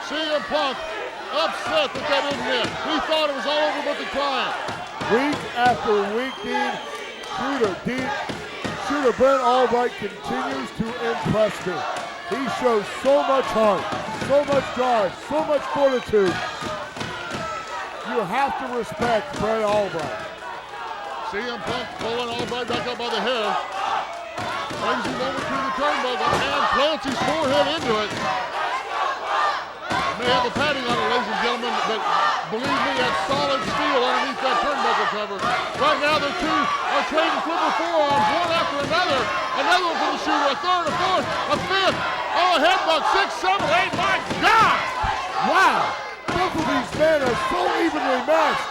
CM Punk upset that didn't hit. He thought it was all over but the climb. Week after week, Shooter Brent Albright continues to impress me. He shows so much heart, so much drive, so much fortitude. You have to respect Brent Albright. CM Punk pulling Albright back up by the hair. Brings him over to the turnbuckle and plants his forehead into it. It may have a padding on it, ladies and gentlemen, but believe me, that's solid steel underneath that turnbuckle cover. Right now, the two are trading flipper forearms, one after another. Another one for the shooter, a third, a fourth, a fifth. Oh, a headbutt, 6, 7, 8, my God! Wow, both of these men are so evenly matched.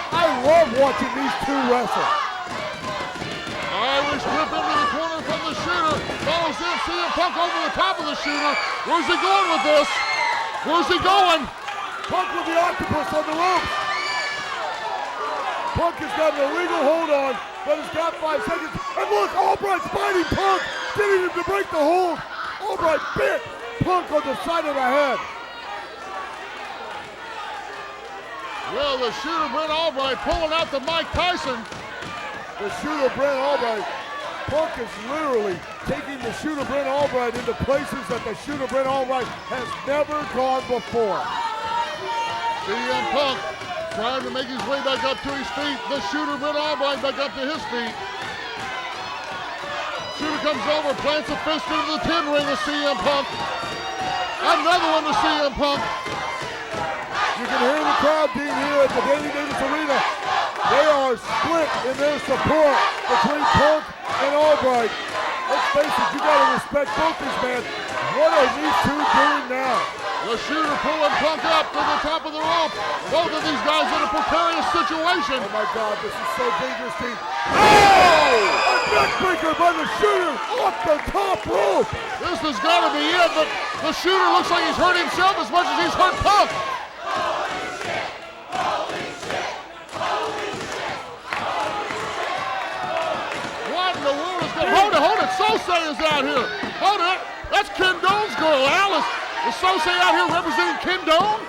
I love watching these two wrestle. Irish whip into the corner from the shooter. Follows in, CM Punk over the top of the shooter. Where's he going with this? Where's he going? Punk with the octopus on the rope. Punk has got an illegal hold on, but has got 5 seconds. And look, Albright's biting Punk. getting him to break the hold. Albright bit Punk on the side of the head. Well, the shooter, Brent Albright, pulling out the Mike Tyson. The shooter, Brent Albright. Punk is literally taking the shooter, Brent Albright, into places that the shooter, Brent Albright, has never gone before. CM Punk trying to make his way back up to his feet. The shooter, Brent Albright, back up to his feet. Shooter comes over, plants a fist into the 10 ring of CM Punk. Another one to CM Punk. You can hear the crowd being here at the Danny Davis Arena. They are split in their support between Punk and Albright. Let's face it, you gotta respect both these men. What are these two doing now? The shooter pulling Punk up to the top of the rope. Both of these guys in a precarious situation. Oh my God, this is so dangerous, team. Oh! A neckbreaker by the shooter off the top rope. This has got to be it, but the shooter looks like he's hurt himself as much as he's hurt Punk. What in the world is going on? Hold it. Sosei is out here. Hold it. That's Ken Doane's girl, Alice. Is Sosei out here representing Ken Doane?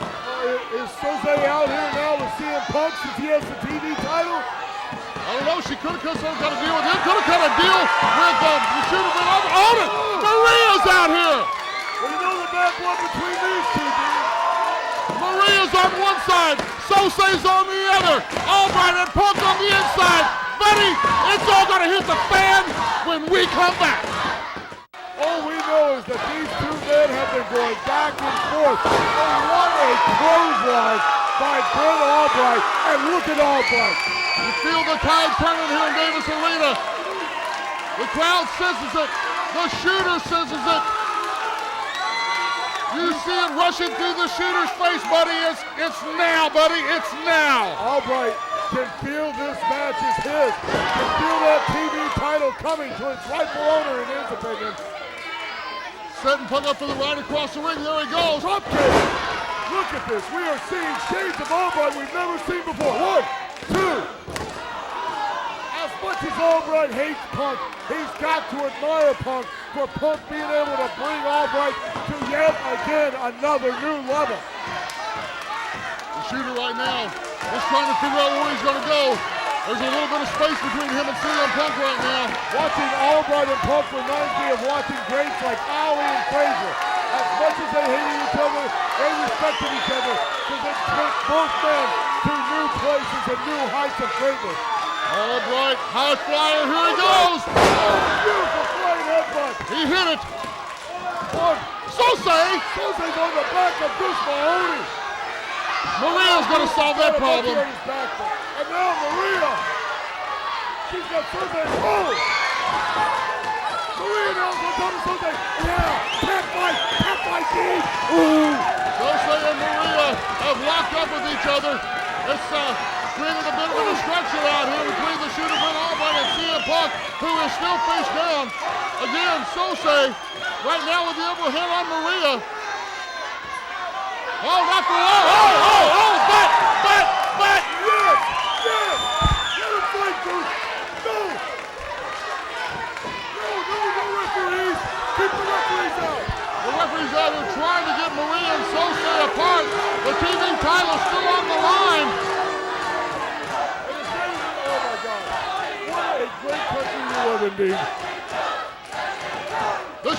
Is Sosei out here now with CM Punk since he has the TV title? I don't know. She could have cut some kind of deal with him. Could have cut a deal with the shooter. Hold it. Maria's out here. Well, you know the bad blood between these two, dude. Maria's on one side. Sosei's on the other. Albright and Punk on the inside. Buddy, it's all going to hit the fan when we come back. All we know is that these two men have been going back and forth. And what a clothesline by Brent Albright. And look at Albright. You feel the tide turning here in Davis Arena. The crowd senses it. The shooter senses it. You see it rushing through the shooter's face, buddy. It's now, buddy. It's now. Albright can feel this match is his. Can feel that TV title coming to its rightful owner, in his opinion. Setting Punk up for the right across the ring. There he goes. Drop kick. Look at this. We are seeing shades of Albright we've never seen before. 1, 2. As much as Albright hates Punk, he's got to admire Punk for Punk being able to bring Albright to yet again another new level. The shooter right now is trying to figure out where he's going to go. There's a little bit of space between him and CM Punk right now. Watching Albright and Punk reminds me of watching greats like Ali and Frazier. As much as they hated each other, they respected each other because they took both men to new places and new heights of greatness. Albright, high flyer, here he goes. Oh, beautiful flying headbutt. He hit it. One. Sosei's on the back of Bruce Mahoney. Maria's going to solve that problem. And now Maria. She's got Sosei. Oh! Maria now on top of Sosei. Yeah, cat fight deep. Ooh. Sosei and Maria have locked up with each other. It's created a bit of a distraction out here between the shooter, Brent Albright, and CM Punk, who is still face down. Again, Sosei right now with the overhand on Maria. Oh, not for long. Oh, back. Yes. Let him fight, dude. No referees. Keep the referees out. The referees out here trying to get Maria and Sosei apart. The TV title's still on the line. Oh my God. What a great country we live in, dude. The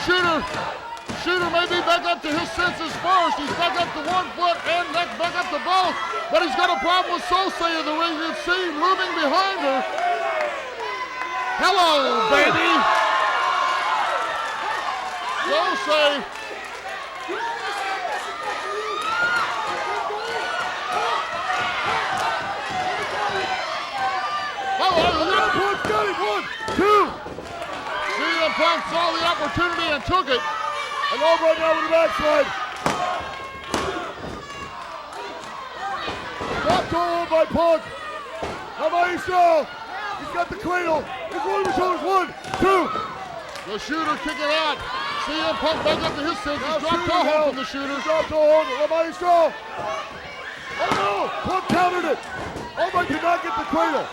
shooter may be back up to his senses first. He's back up to one foot and back up to both. But he's got a problem with Sosei in the ring. You see him looming behind her. Hello, baby. Sosei. Got it. 1, 2. CM Punk saw the opportunity and took it. And Albright now with the backslide. Drop toe hold by Punk. How about Maestro? He's got the cradle. He's rolling the shoulders. 1, 2. The shooter kicking out. CM Punk back up to his senses. Now Drop toe hold from the shooter. Drop toe hold. How about Maestro? Oh no! Punk countered it. Albright did not get the cradle.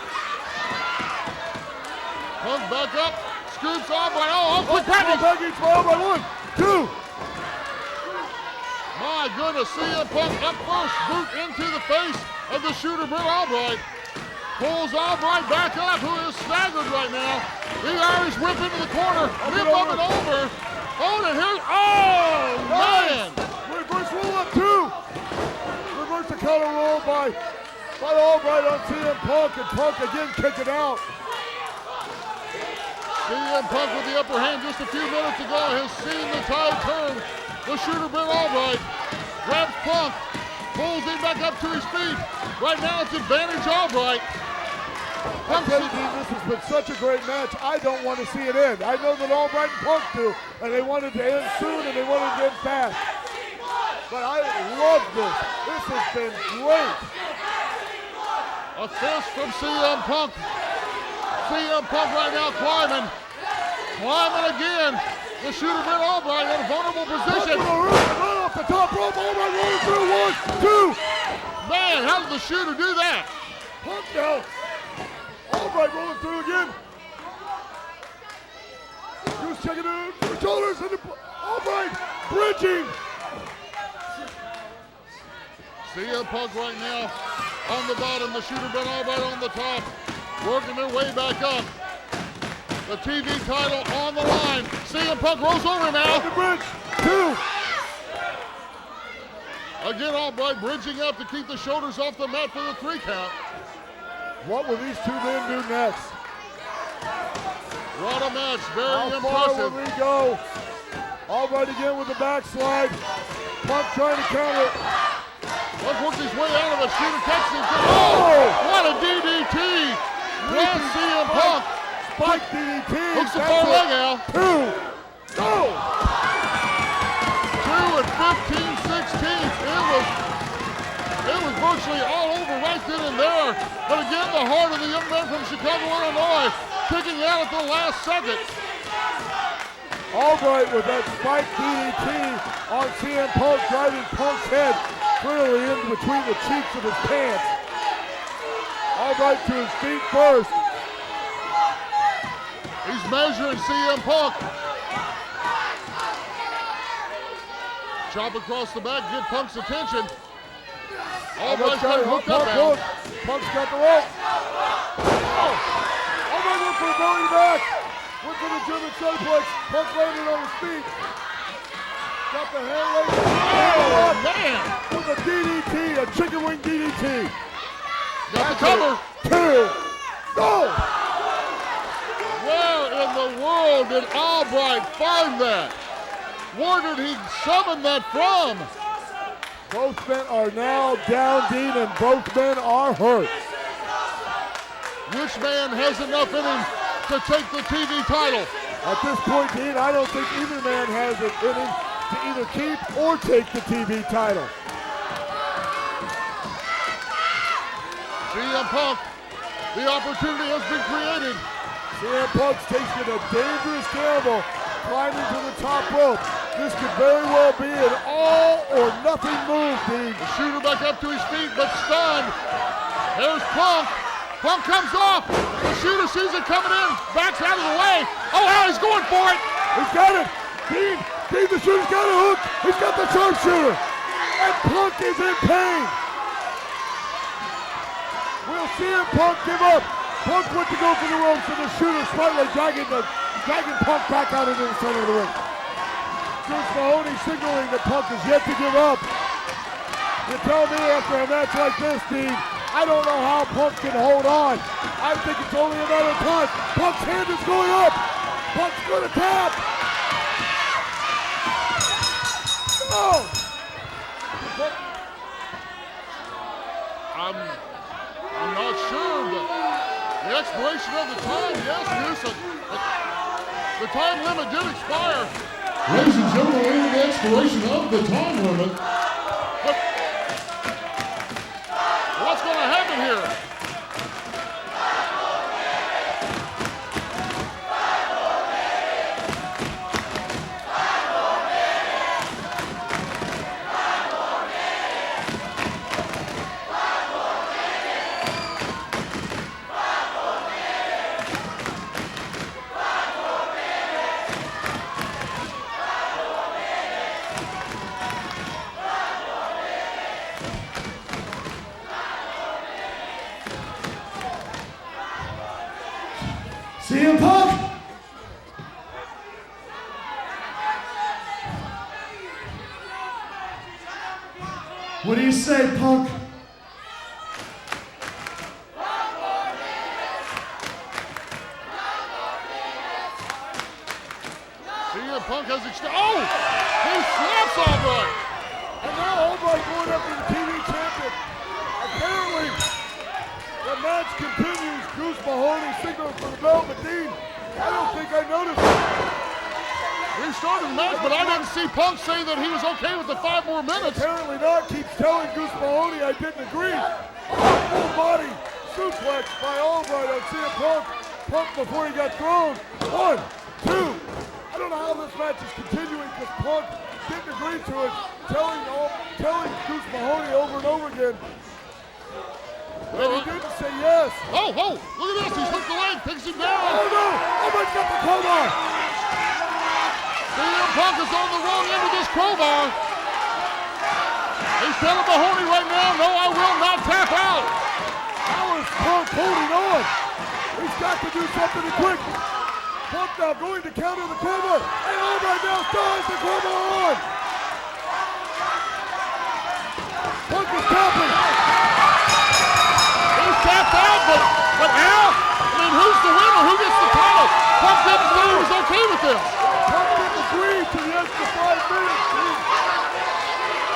Punk back up. Scoops Albright. Oh, quick Package package. for Albright. 1, 2. My goodness, CM Punk up first, boot into the face of the shooter, Brent Albright. Pulls Albright back up, who is staggered right now. The Irish whip into the corner, whip up and over. Oh, and here, oh, man. Reverse roll up 2. Reverse the counter roll by Albright on CM Punk, and Punk again kicking out. CM Punk with the upper hand just a few minutes ago has seen the tide turn. The shooter, Brent Albright, grabs Punk, pulls him back up to his feet. Right now it's advantage Albright. I tell you, Dean, this has been such a great match. I don't want to see it end. I know that Albright and Punk do, and they wanted to end soon and they wanted to end fast. But I love this. This has been great. A fist from CM Punk. CM Punk right now climbing again. The shooter, Brent Albright, in a vulnerable position. Right off the top rope, Albright rolling through. 1, 2. Man, how did the shooter do that? Punk now. Albright rolling through again. Goose checking in the shoulders, and Albright bridging. CM Punk right now on the bottom. The shooter, Brent Albright, on the top. Working their way back up. The TV title on the line. CM Punk rolls over now. The bridge. 2. Again, Albright bridging up to keep the shoulders off the mat for the 3 count. What will these 2 men do next? What a match. Very How impressive. far will we go? Albright again with the backslide. Punk trying to counter it. Punk works his way out of a shooter, catches him. Oh! What a DDT. Grabs CM Punk. Spike DDT. Hooks the far leg out. 2. Go! 2 and 15/16. It was virtually all over right then and there. But again, the heart of the young man from Chicago, Illinois, kicking out at the last second. Albright with that spike DDT on CM Punk, driving Punk's head clearly in between the cheeks of his pants. Albright to his feet first. He's measuring CM Punk. Chop across the back, get Punk's attention. Albright's got it hooked up now. Punk's got the rope. Oh! Albright went for a belly back. Went for the German suplex. Punk landed on his feet. Got the hand raised. Oh, man! With a DDT, a chicken wing DDT. Got the cover. 2. Go! Where in the world did Albright find that? Where did he summon that from? Both men are now down, Dean, and both men are hurt. Which man has enough in him to take the TV title? At this point, Dean, I don't think either man has it in him to either keep or take the TV title. CM Punk, the opportunity has been created. CM Punk's taking a dangerous gamble, climbing to the top rope. This could very well be an all or nothing move, Dean. The shooter back up to his feet, but stunned. There's Punk. Punk comes off. The shooter sees it coming in, backs out of the way. Oh, now he's going for it. He's got it. Dean, the shooter's got a hook. He's got the sharpshooter. And Punk is in pain. We'll see him, Punk give up. Punk went to go for the ropes, and the shooter slightly dragging Punk back out into the center of the ring. Bruce Mahoney signaling that Punk is yet to give up. You tell me after a match like this, Dean, I don't know how Punk can hold on. I think it's only a matter of time. Punk's hand is going up. Punk's going to tap. Oh! I'm not sure, but the expiration of the time, yes, Goose. The time limit did expire. Ladies and gentlemen, we're in the expiration of the time limit. But what's going to happen here? CM Punk. What do you say, Punk? CM Punk has oh! He slaps Albright! And now Albright going up to the TV champion. Apparently, the match continues. Goose Mahoney signaling for the bell, but Dean, I don't think I noticed it. We started the match, but I didn't see Punk say that he was okay with the 5 more minutes. Apparently not. Keeps telling Goose Mahoney I didn't agree. Full body suplex by Albright on CM Punk. Punk before he got thrown. 1, 2. I don't know how this match is continuing because Punk didn't agree to it, telling Goose Mahoney over and over again. But he didn't say yes. Oh, look at this. He's hooked the leg, picks him down. Oh no! Albright's got the crowbar. CM Punk is on the wrong end of this crowbar. He's telling Mahoney right now, no, I will not tap out. How is Punk holding on? He's got to do something quick. Punk now going to counter the crowbar. And Albright now still has the crowbar on. Punk is tapping. He's tapped out, but how? I mean, who's the winner? Who gets the title? Punk didn't say he was okay with this. Punk didn't agree to the extra 5 minutes.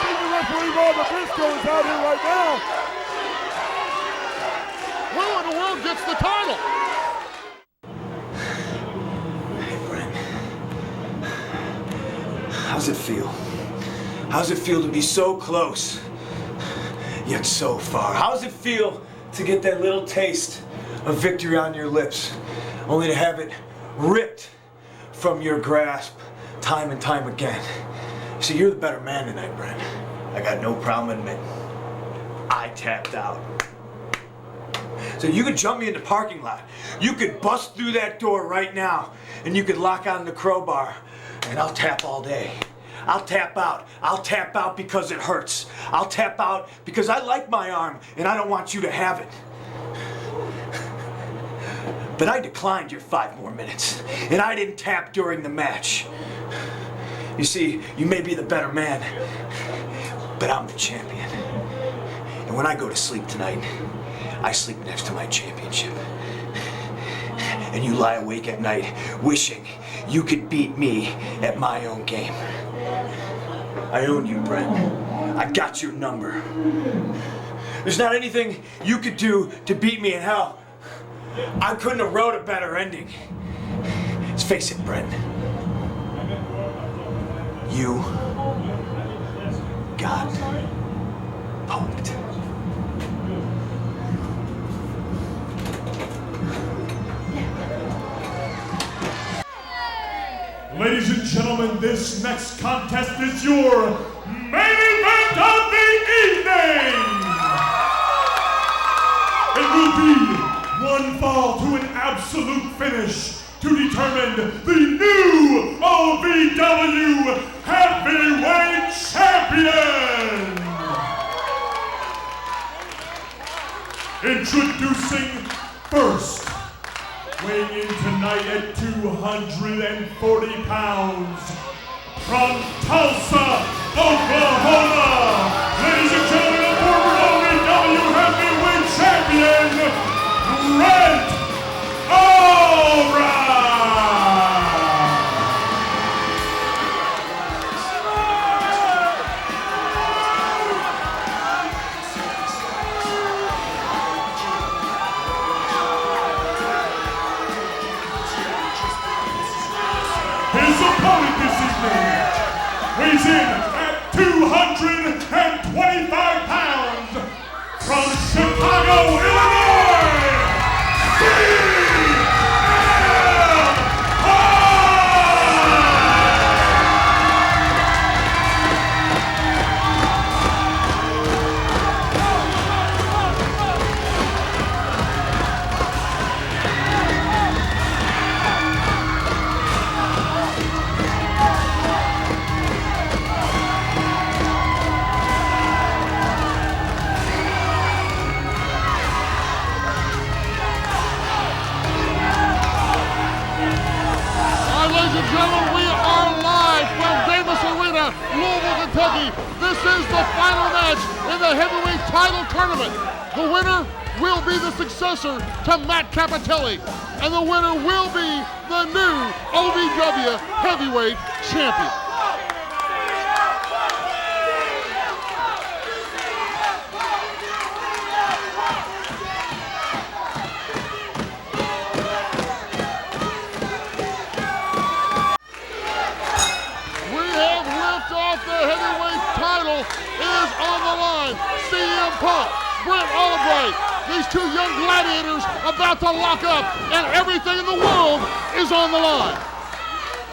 Senior referee Bob Nabisco is out here right now. Who in the world gets the title? Hey, Brent. How's it feel? How's it feel to be so close, yet so far? How's it feel to get that little taste of victory on your lips, only to have it ripped from your grasp time and time again? See, you're the better man tonight, Brent. I got no problem admitting I tapped out. So you could jump me in the parking lot. You could bust through that door right now, and you could lock on the crowbar, and I'll tap all day. I'll tap out. I'll tap out because it hurts. I'll tap out because I like my arm, and I don't want you to have it. But I declined your 5 more minutes, and I didn't tap during the match. You see, you may be the better man, but I'm the champion. And when I go to sleep tonight, I sleep next to my championship. And you lie awake at night wishing you could beat me at my own game. I own you, Brent. I got your number. There's not anything you could do to beat me in hell. I couldn't have wrote a better ending. Let's face it, Brent. You got punked. Ladies and gentlemen, this next contest is your main event of the evening! It will be one fall to an absolute finish to determine the new OVW Heavyweight Champion! Introducing first, weighing in tonight at 240 pounds, from Tulsa, Oklahoma, ladies and gentlemen, the former OVW Heavyweight Champion, Brent Albright! His opponent this evening weighs in at 225 match in the heavyweight title tournament. The winner will be the successor to Matt Capitelli, and the winner will be the new OVW heavyweight champion. The heavyweight title is on the line. CM Punk, Brent Albright, these two young gladiators about to lock up, and everything in the world is on the line.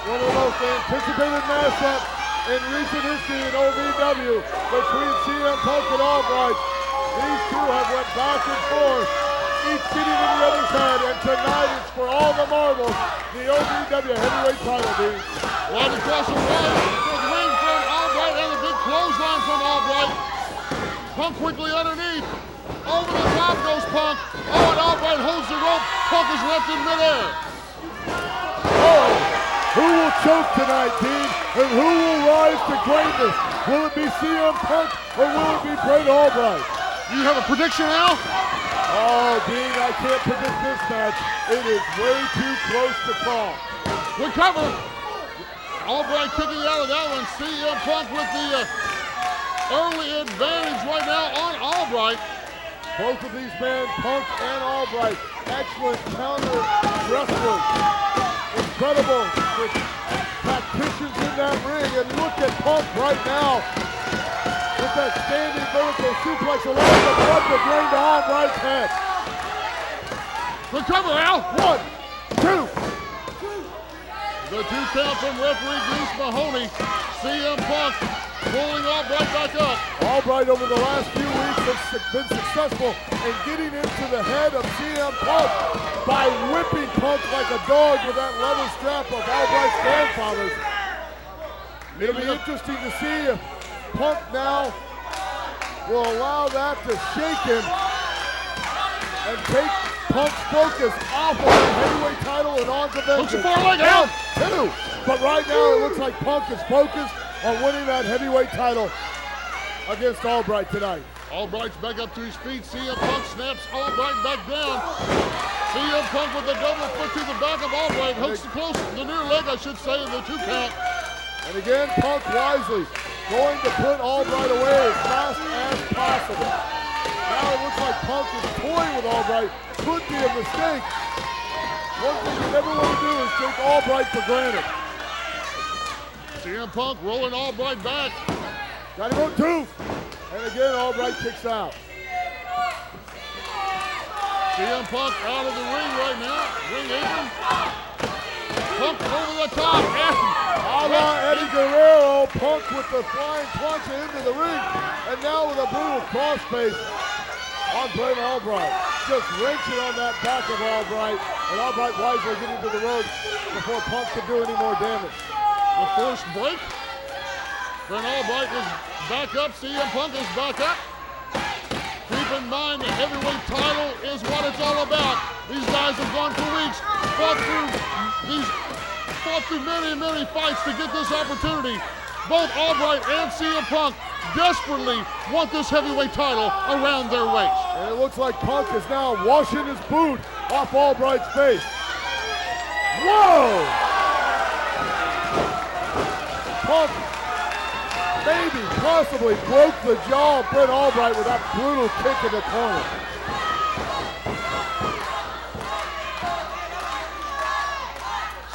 One of the most anticipated matchup in recent history in OVW between CM Punk and Albright. These two have went back and forth, each getting in the other's head, and tonight it's for all the marbles, the OVW heavyweight title, Dean. Right across the ring from Albright, and a big clothesline from Albright. Punk quickly underneath. Over the top goes Punk. Oh, and Albright holds the rope. Punk is left in midair. Oh, who will choke tonight, Dean? And who will rise to greatness? Will it be CM Punk or will it be Brent Albright? You have a prediction now? Oh, Dean, I can't predict this match. It is way too close to call. Good cover. Albright kicking out of that one. CM Punk with the early advantage right now on Albright. Both of these men, Punk and Albright, excellent counter wrestlers. Incredible tacticians in that ring. And look at Punk right now with that standing vertical suplex allowing the blood to drain to Albright's head. Good cover, Al. 1, 2. The 2 count from referee Goose Mahoney. CM Punk pulling Albright back up. Albright over the last few weeks has been successful in getting into the head of CM Punk by whipping Punk like a dog with that leather strap of Albright's grandfather's. It'll be interesting to see if Punk now will allow that to shake him and take Punk's focus off of the heavyweight title and onto vengeance. Foreleg out. 2. But right now it looks like Punk is focused on winning that heavyweight title against Albright tonight. Albright's back up to his feet. CM Punk snaps Albright back down. CM Punk with a double foot to the back of Albright. Hooks the near leg, I should say, in the 2 count. And again, Punk wisely going to put Albright away as fast as possible. Now it looks like Punk is toying with Albright. Could be a mistake. One thing you never want to do is take Albright for granted. CM Punk rolling Albright back. Got him on 2. And again, Albright kicks out. CM Punk out of the ring right now. Ring apron. Punk over the top. A la Eddie Guerrero, Punk with the flying plancha into the ring. And now with a brutal crossface on Brent Albright. Just wrenching on that back of Albright. And Albright wisely getting to the ropes before Punk can do any more damage. The forced break. Brent Albright is back up. CM Punk is back up. Keep in mind the heavyweight title is what it's all about. These guys have gone for weeks, fought through many fights to get this opportunity. Both Albright and CM Punk desperately want this heavyweight title around their waist. And it looks like Punk is now washing his boot off Albright's face. Whoa! Punk maybe, possibly broke the jaw of Brent Albright with that brutal kick in the corner.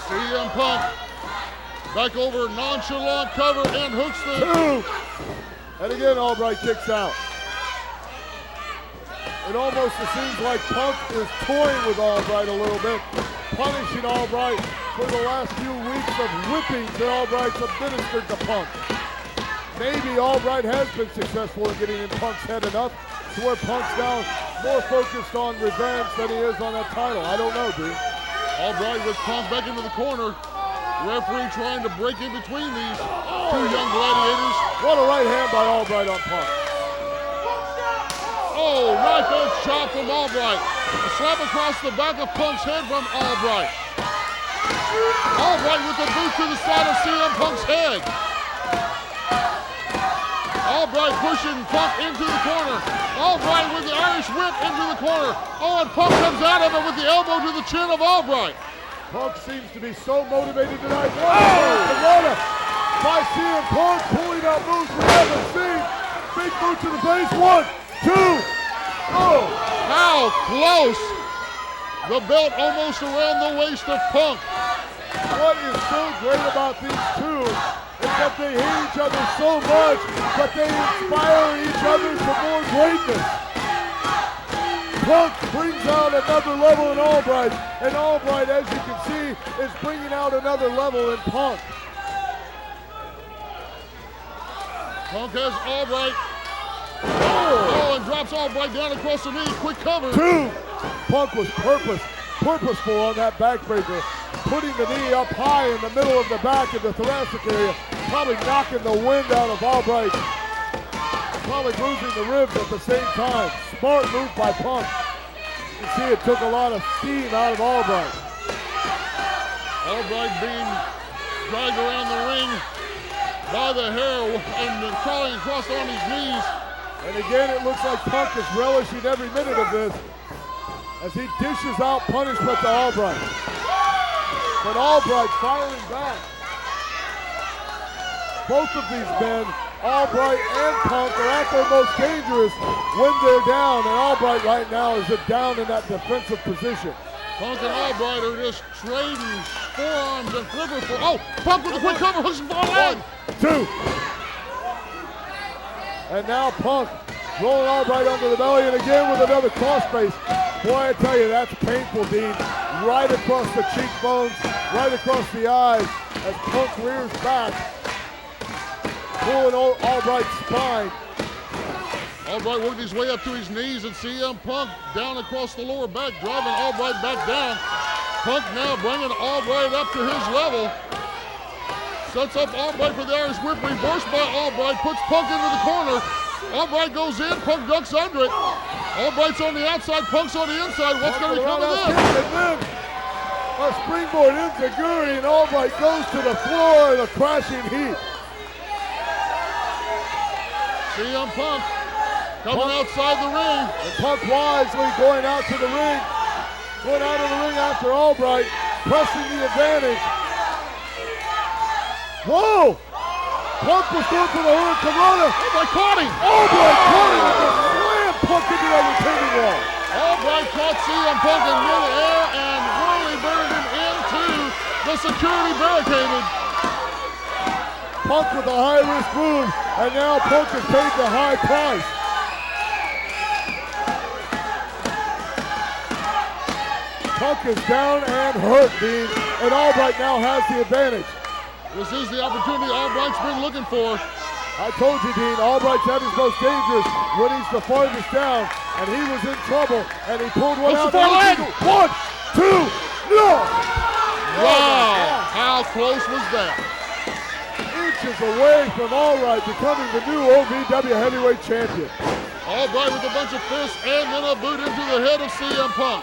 CM Punk back over, nonchalant cover, and hooks the... 2. And again, Albright kicks out. It almost seems like Punk is toying with Albright a little bit, punishing Albright for the last few weeks of whippings that Albright's administered to Punk. Maybe Albright has been successful in getting in Punk's head enough to where Punk's now more focused on revenge than he is on that title. I don't know, dude. Albright with Punk back into the corner. Referee trying to break in between these 2 young gladiators. What a right hand by Albright on Punk. Oh, knife edge chop from Albright. A slap across the back of Punk's head from Albright. Albright with the boot to the side of CM Punk's head. Albright pushing Punk into the corner. Albright with the Irish whip into the corner. Oh, and Punk comes out of it with the elbow to the chin of Albright. Punk seems to be so motivated tonight. Corona by CM Punk pulling out moves we haven't seen. Big boot to the face. 1, 2. Oh! How close! The belt almost around the waist of Punk. What is so great about these two is that they hate each other so much, but they inspire each other to more greatness. Punk brings out another level in Albright, and Albright, as you can see, is bringing out another level in Punk. Punk has Albright. Oh, and drops Albright down across the knee. Quick cover. 2. Punk was purposeful on that backbreaker, putting the knee up high in the middle of the back in the thoracic area, probably knocking the wind out of Albright, probably losing the ribs at the same time. Smart move by Punk. You see it took a lot of steam out of Albright. Albright being dragged around the ring by the hair and then crawling across on his knees. And again, it looks like Punk is relishing every minute of this as he dishes out punishment to Albright. But Albright firing back. Both of these men, Albright and Punk, are at their most dangerous when they're down, and Albright right now is down in that defensive position. Punk and Albright are just trading forearms and flipper for. Oh, Punk with a quick cover, hooks him for a leg. 2. And now Punk rolling Albright under the belly, and again with another crossface. Boy, I tell you, that's painful, Dean. Right across the cheekbones, right across the eyes, as Punk rears back, pulling Albright's spine. Albright worked his way up to his knees, and CM Punk down across the lower back, driving Albright back down. Punk now bringing Albright up to his level. Sets up Albright for the Irish whip, reversed by Albright, puts Punk into the corner. Albright goes in, Punk ducks under it. Albright's on the outside, Punk's on the inside. What's going to become of this? And then a springboard enziguri, and Albright goes to the floor in a crashing heap. CM Punk coming outside the ring. And Punk wisely going out to the ring. Going out of the ring after Albright, pressing the advantage. Whoa! Punk was going for the Hurricanrana. Albright caught him. Albright caught him and just slammed Punk into that retaining wall. Albright caught CM Punk in midair and really burned him into the security barricaded. Punk with a high-risk move, and now Punk has paid the high price. Punk is down and hurt, Dean, and Albright now has the advantage. This is the opportunity Albright's been looking for. I told you, Dean, Albright's at his most dangerous when he's the farthest down, and he was in trouble, and he pulled one out. 1, 2, no! Wow, how close was that? Inches away from Albright becoming the new OVW heavyweight champion. Albright with a bunch of fists and then a boot into the head of CM Punk.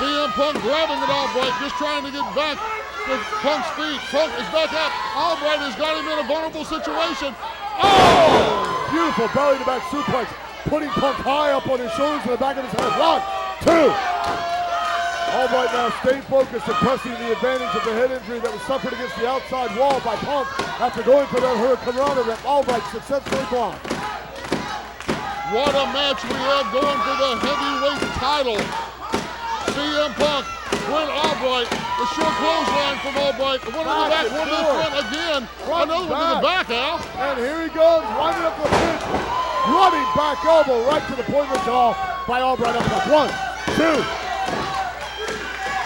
CM Punk grabbing at Albright, just trying to get back to Punk's feet. Punk is back up. Albright has got him in a vulnerable situation. Oh! Beautiful belly to back suplex, putting Punk high up on his shoulders and the back of his head. 1, 2. Albright now staying focused and pressing the advantage of the head injury that was suffered against the outside wall by Punk after going for that Hurricanrana that Albright successfully blocked. What a match we have going for the heavyweight title. CM Punk, Brent Albright, the short clothesline from Albright, one to the back, one to the front again, another one to the back, Al. And here he goes, winding up the pitch, running back elbow right to the point of the jaw by Albright up top. 1, 2.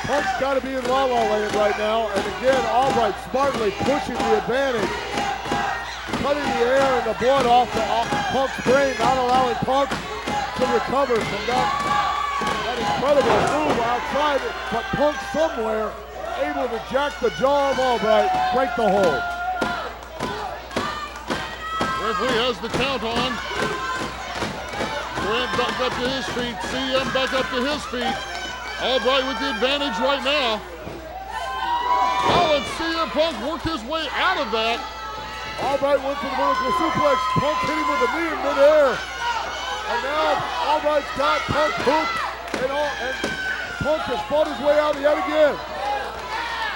Punk's got to be in la-la land right now, and again, Albright smartly pushing the advantage, cutting the air and the blood off Punk's brain, not allowing Punk to recover from that incredible move outside, but Punk somewhere able to jack the jaw of Albright, break the hold. Referee has the count on. Brent back up to his feet, CM back up to his feet. Albright with the advantage right now. Oh, and CM Punk worked his way out of that. Albright went for the vertical suplex. Punk hit him with a knee in midair. And now Albright's got Punk hooked, and Punk has fought his way out yet again.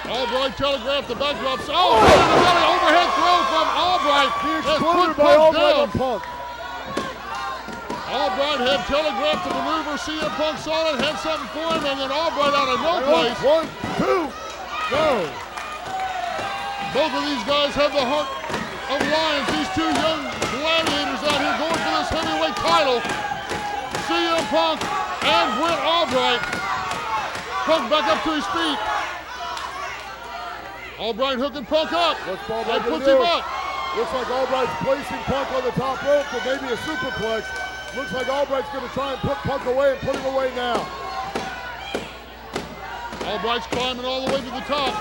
Albright telegraphed the backdrops. Oh, an overhead throw from Albright. He exploded by Albright on Punk. Albright had telegraphed the maneuver. CM Punk saw it, had something for him, and then Albright out of no place. 1, 2, go. Both of these guys have the heart of lions. These two young gladiators out here going for this heavyweight title. CM Punk and Brent Albright. Punk back up to his feet. Albright hooking Punk up. What's Albright puts do? him up. Looks like Albright's placing Punk on the top rope for maybe a superplex. Looks like Albright's going to try and put Punk away and put him away now. Albright's climbing all the way to the top.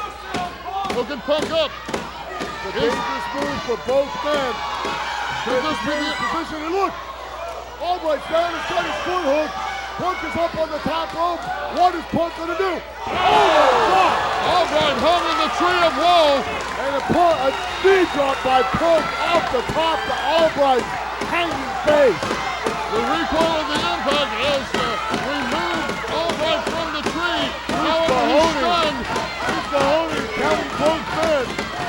Hooking Punk up. The dangerous move for both men. Position, and look! Albright's down, he's got his foot hooked. Punk is up on the top rope. What is Punk going to do? Oh my God! Albright hung in the tree of woe. And a knee drop by Punk off the top to Albright's hanging face. The recoil of the impact has removed Albright from the tree. However, he's stunned. He's Mahoney counting both men.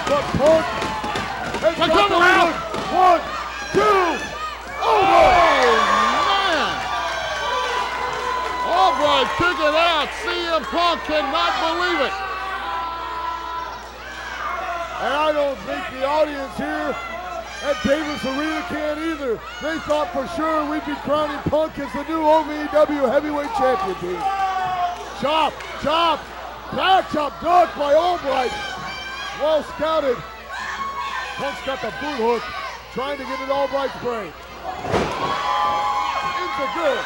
But Punk has got the lead. 1, 2, over! Man! Albright kicking out. CM Punk cannot believe it. And I don't think the audience here at Davis Arena can either. They thought for sure we'd be crowning Punk as the new OVW heavyweight champion team. Chop, chop, back chop, duck by Albright. Well scouted. Punk's got the boot hook, trying to get in Albright's brain. Into good.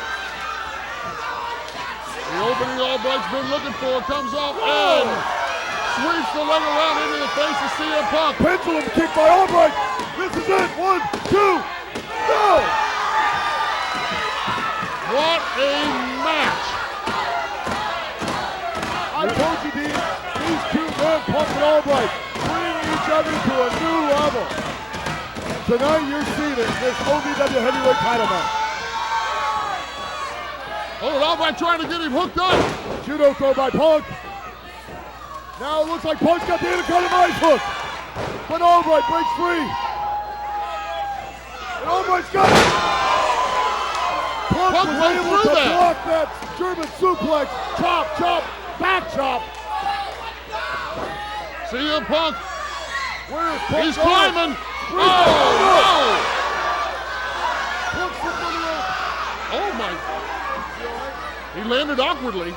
The opening Albright's been looking for comes off and sweeps the leg around into the face of CM Punk. Pendulum kick by Albright. This is it. 1, 2, go! What a match! I told you, Dean, these two men, Punk and Albright, bringing each other to a new level. Tonight you're seeing it, this OVW heavyweight title match. Oh, and Albright trying to get him hooked up. Judo throw by Punk. Now it looks like Punk's got the intercut knife hook. But Albright breaks free. And Albright's got it. Punk was went able through to that. block that German suplex. Chop, chop, back chop. CM Punk, Where is Punk? he's going? climbing. Three, Oh, Punk's up on the rope. no! Oh my! He landed awkwardly.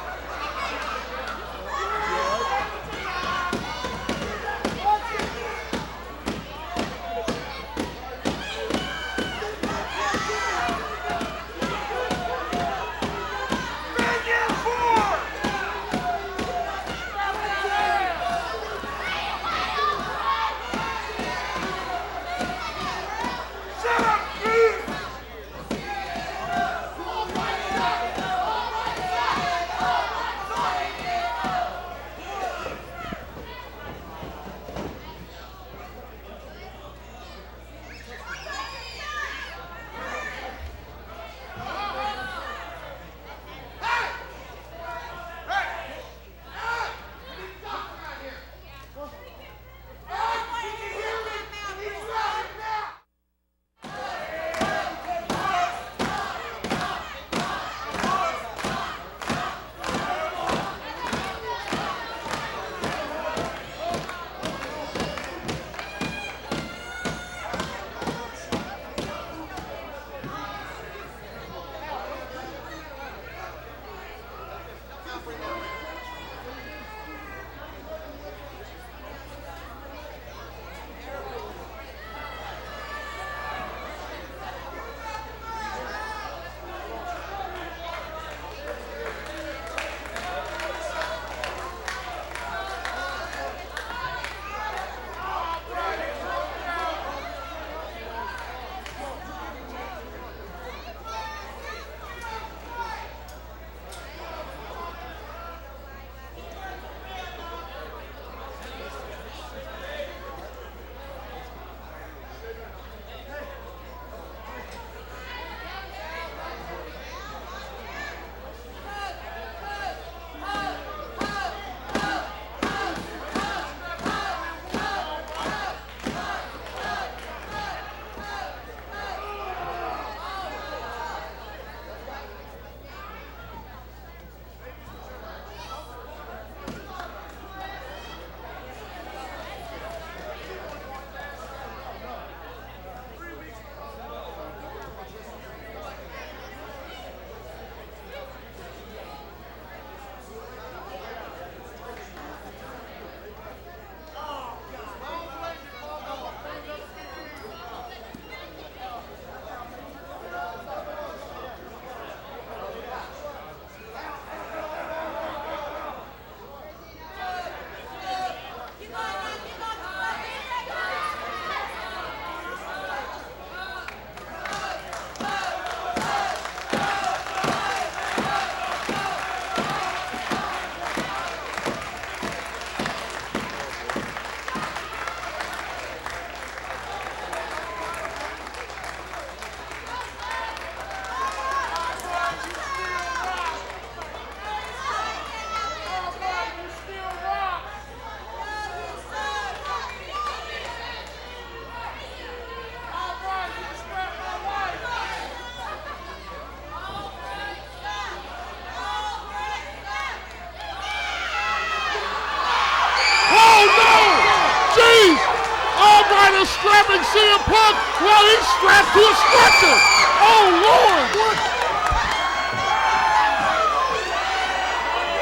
helping CM Punk while he's strapped to a stretcher. Oh, Lord. What?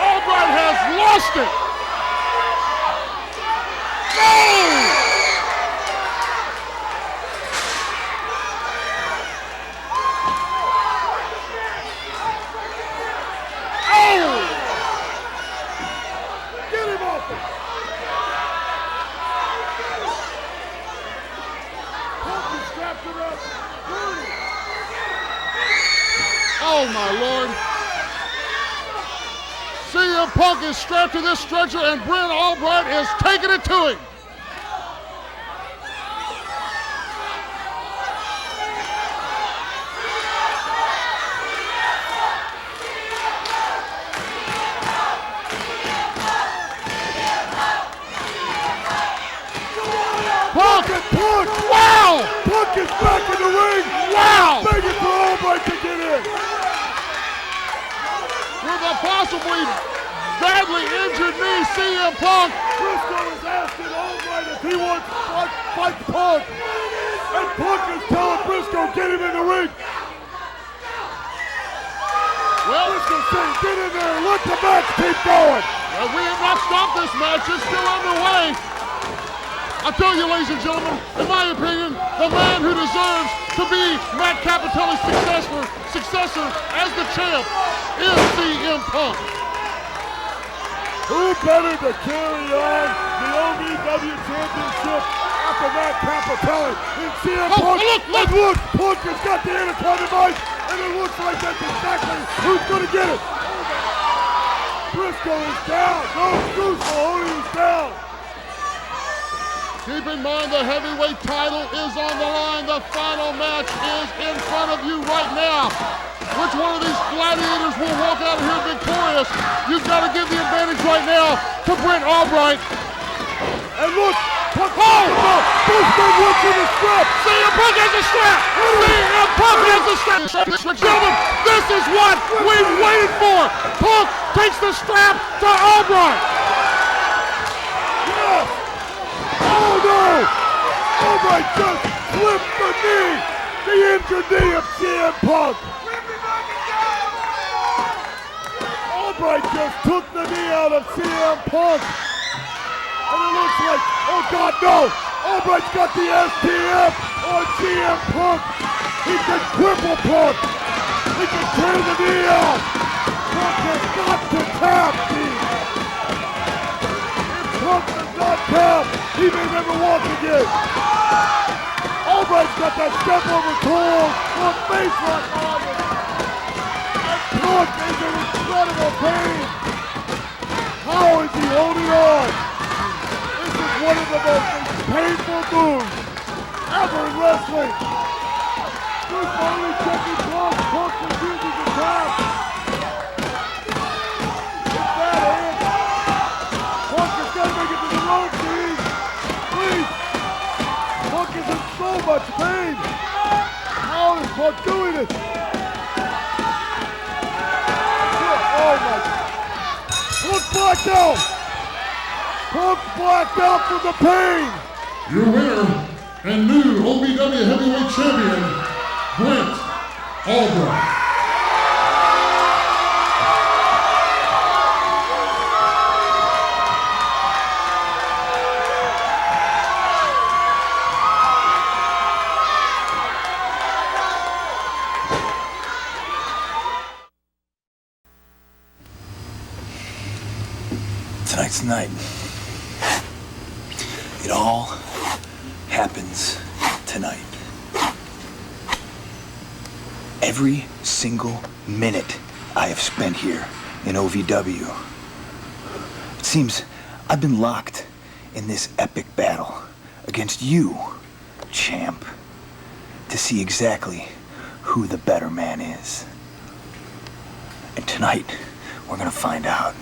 Albright has lost it. No! Oh my Lord. CM Punk is strapped to this stretcher and Brent Albright is taking it to him. Punk! Wow! Punk is back in the ring! Wow! Begging for Albright to get in! With a possibly badly injured knee, CM Punk. Briscoe is asking Albright if he wants to fight Punk. And Punk is telling Briscoe, get him in the ring. Well, Briscoe saying, get in there and let the match keep going. Well, we have not stopped this match. It's still underway. I tell you, ladies and gentlemen, in my opinion, the man who deserves to be Matt Capitelli's successor as the champ is CM Punk. Who better to carry on the OVW Championship after Matt Capitelli than CM Punk? Look, Punk has got the Anaconda mic, and it looks like that's exactly who's going to get it. Briscoe is down. No excuse for holding is down. Keep in mind the heavyweight title is on the line. The final match is in front of you right now. Which one of these gladiators will walk out of here victorious? You've got to give the advantage right now to Brent Albright. And look, Punk went to the strap. CM Punk has a strap. CM Punk has a strap. Gentlemen, this is what we've waited for. Punk takes the strap to Albright. Yes. Oh no! Albright just flipped the knee. The injured knee of CM Punk. Albright just took the knee out of CM Punk. And it looks like, oh God, no! Albright's got the STF on CM Punk. He can cripple Punk. He can tear the knee out. Punk has got to tap, Steve. If Punk does not tap, he may never walk again. Albright's got that step over toes on baseline on him. And Punk is in incredible pain. How is he holding on? This is one of the most painful moves ever in wrestling. Bruce finally checking Punk. Punk refuses to tap. It's that hand. Punk is going to make it to the rope, please. Please. Punk is in so much pain. How is Punk doing it? Oh my. Punk blacked out. Punk blacked out from the pain. Your winner and new OVW Heavyweight Champion, Brent Albright. Tonight's the night. It all happens tonight. Every single minute I have spent here in OVW. It seems I've been locked in this epic battle against you, champ, to see exactly who the better man is. And tonight, we're gonna find out.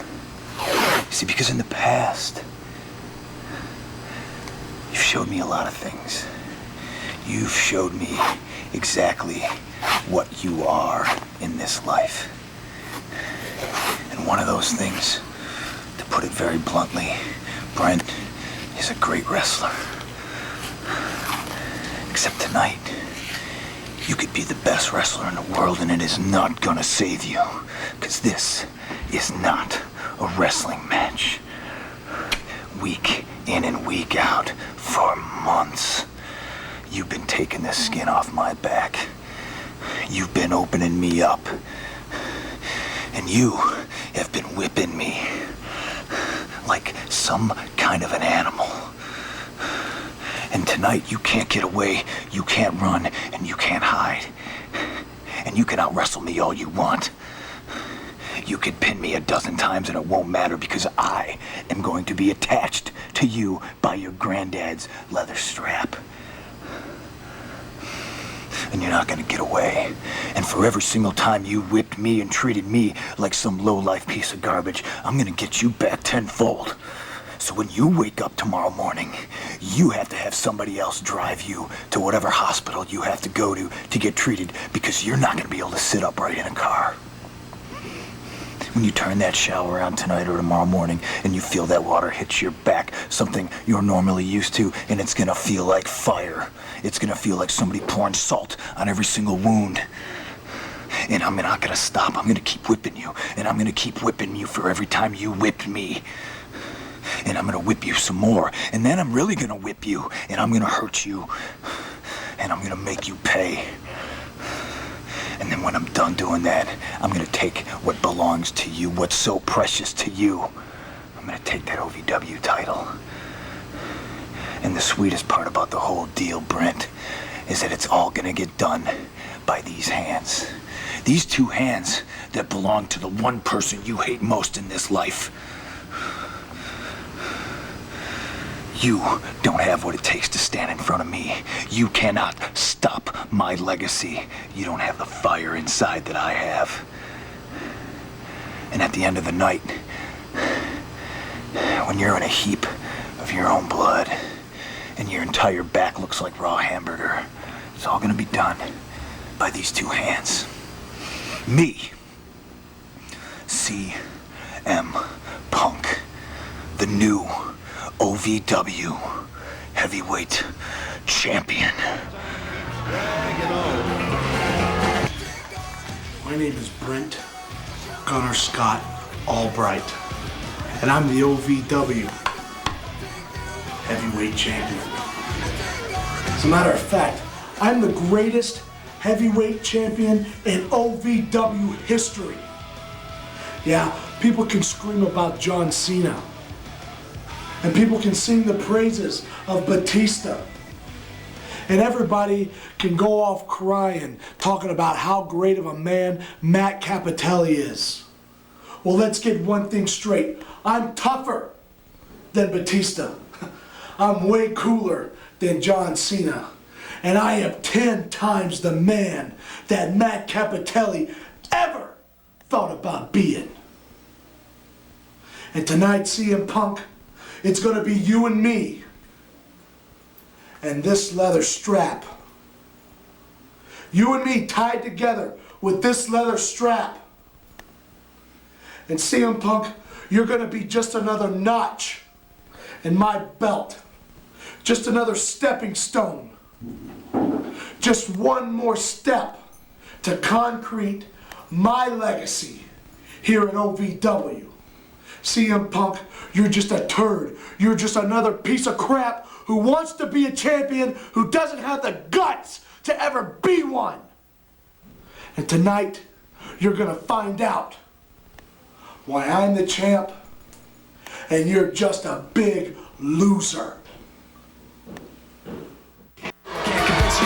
See, because in the past, you've showed me a lot of things. You've showed me exactly what you are in this life. And one of those things, to put it very bluntly, Brent is a great wrestler. Except tonight, you could be the best wrestler in the world and it is not gonna save you. Because this is not a wrestling match. Week in and week out, for months, you've been taking the skin off my back. You've been opening me up. And you have been whipping me like some kind of an animal. And tonight you can't get away, you can't run, and you can't hide. And you can out-wrestle me all you want. You could pin me 12 times and it won't matter because I am going to be attached to you by your granddad's leather strap. And you're not gonna get away. And for every single time you whipped me and treated me like some low-life piece of garbage, I'm gonna get you back tenfold. So when you wake up tomorrow morning, you have to have somebody else drive you to whatever hospital you have to go to get treated because you're not gonna be able to sit upright in a car. When you turn that shower on tonight or tomorrow morning and you feel that water hit your back, something you're normally used to, and it's gonna feel like fire. It's gonna feel like somebody pouring salt on every single wound. And I'm not gonna stop. I'm gonna keep whipping you, and I'm gonna keep whipping you for every time you whipped me. And I'm gonna whip you some more, and then I'm really gonna whip you, and I'm gonna hurt you, and I'm gonna make you pay. And then when I'm done doing that, I'm gonna take what belongs to you, what's so precious to you. I'm gonna take that OVW title. And the sweetest part about the whole deal, Brent, is that it's all gonna get done by these hands. These two hands that belong to the one person you hate most in this life. You don't have what it takes to stand in front of me. You cannot stop my legacy. You don't have the fire inside that I have. And at the end of the night, when you're in a heap of your own blood and your entire back looks like raw hamburger, it's all gonna be done by these two hands. Me, CM Punk, the new OVW Heavyweight Champion. My name is Brent Gunner Scott Albright, and I'm the OVW Heavyweight Champion. As a matter of fact, I'm the greatest heavyweight champion in OVW history. Yeah, people can scream about John Cena. And people can sing the praises of Batista. And everybody can go off crying, talking about how great of a man Matt Cappotelli is. Well, let's get one thing straight. I'm tougher than Batista. I'm way cooler than John Cena. And I am 10 times the man that Matt Cappotelli ever thought about being. And tonight, CM Punk, it's gonna be you and me. And this leather strap. You and me tied together with this leather strap. And CM Punk, you're gonna be just another notch in my belt. Just another stepping stone. Just one more step to concrete my legacy here at OVW. CM Punk, you're just a turd. You're just another piece of crap who wants to be a champion who doesn't have the guts to ever be one. And tonight, you're gonna find out why I'm the champ and you're just a big loser.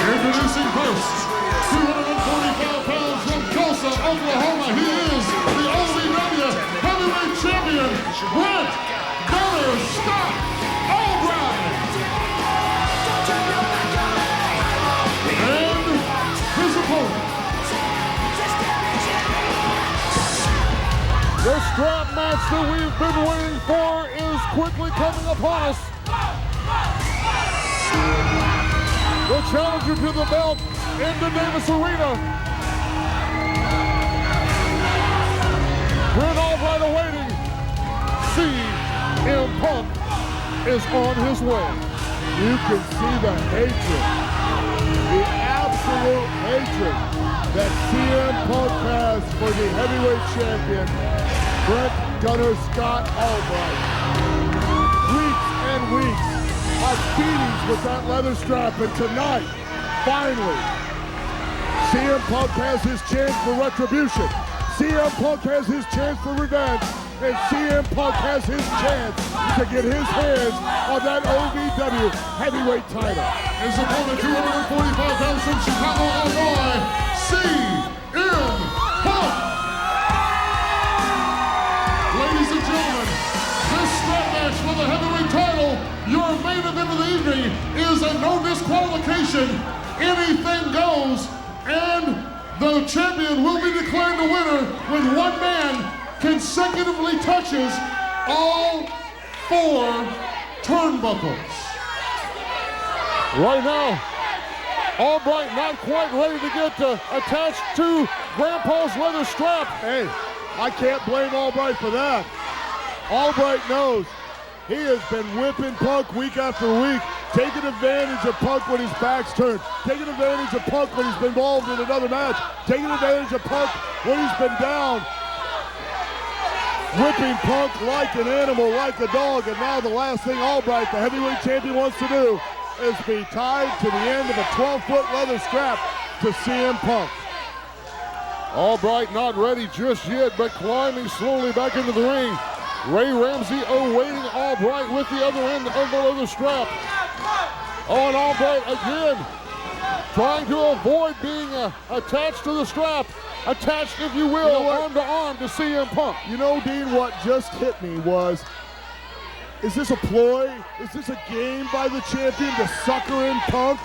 Introducing first, 245 pounds from Tulsa, Oklahoma, he is the OVW Heavyweight Champion, Brent Gunner Scott Albright. And his opponent. The strap match that we've been waiting for is quickly coming upon us. The challenger to the belt in the Davis Arena. Brent Albright awaiting. CM Punk is on his way. You can see the hatred the absolute hatred that CM Punk has for the heavyweight champion, Brent Gunner Scott Albright. Weeks and weeks of beatings with that leather strap, and tonight, finally, CM Punk has his chance for retribution. CM Punk has his chance for revenge, and CM Punk has his chance to get his hands on that OVW heavyweight title. His opponent, 245 pounds from Chicago, Illinois, CM Punk. Ladies and gentlemen, this strap match for the heavyweight title, your main event of the evening, is a no disqualification. Anything goes, and the champion will be declared the winner when one man consecutively touches all 4 turnbuckles. Right now, Albright not quite ready to get attached to Grandpa's leather strap. Hey, I can't blame Albright for that. Albright knows he has been whipping Punk week after week, taking advantage of Punk when his back's turned, taking advantage of Punk when he's been involved in another match, taking advantage of Punk when he's been down, whipping Punk like an animal, like a dog, and now the last thing Albright, the heavyweight champion, wants to do is be tied to the end of a 12-foot leather strap to CM Punk. Albright not ready just yet, but climbing slowly back into the ring. Ray Ramsey awaiting Albright with the other end of the leather strap. On Albright again, trying to avoid being attached to the strap. Attached, if you will, arm to arm to CM Punk. You know, Dean, what just hit me was, is this a ploy? Is this a game by the champion to sucker in Punk?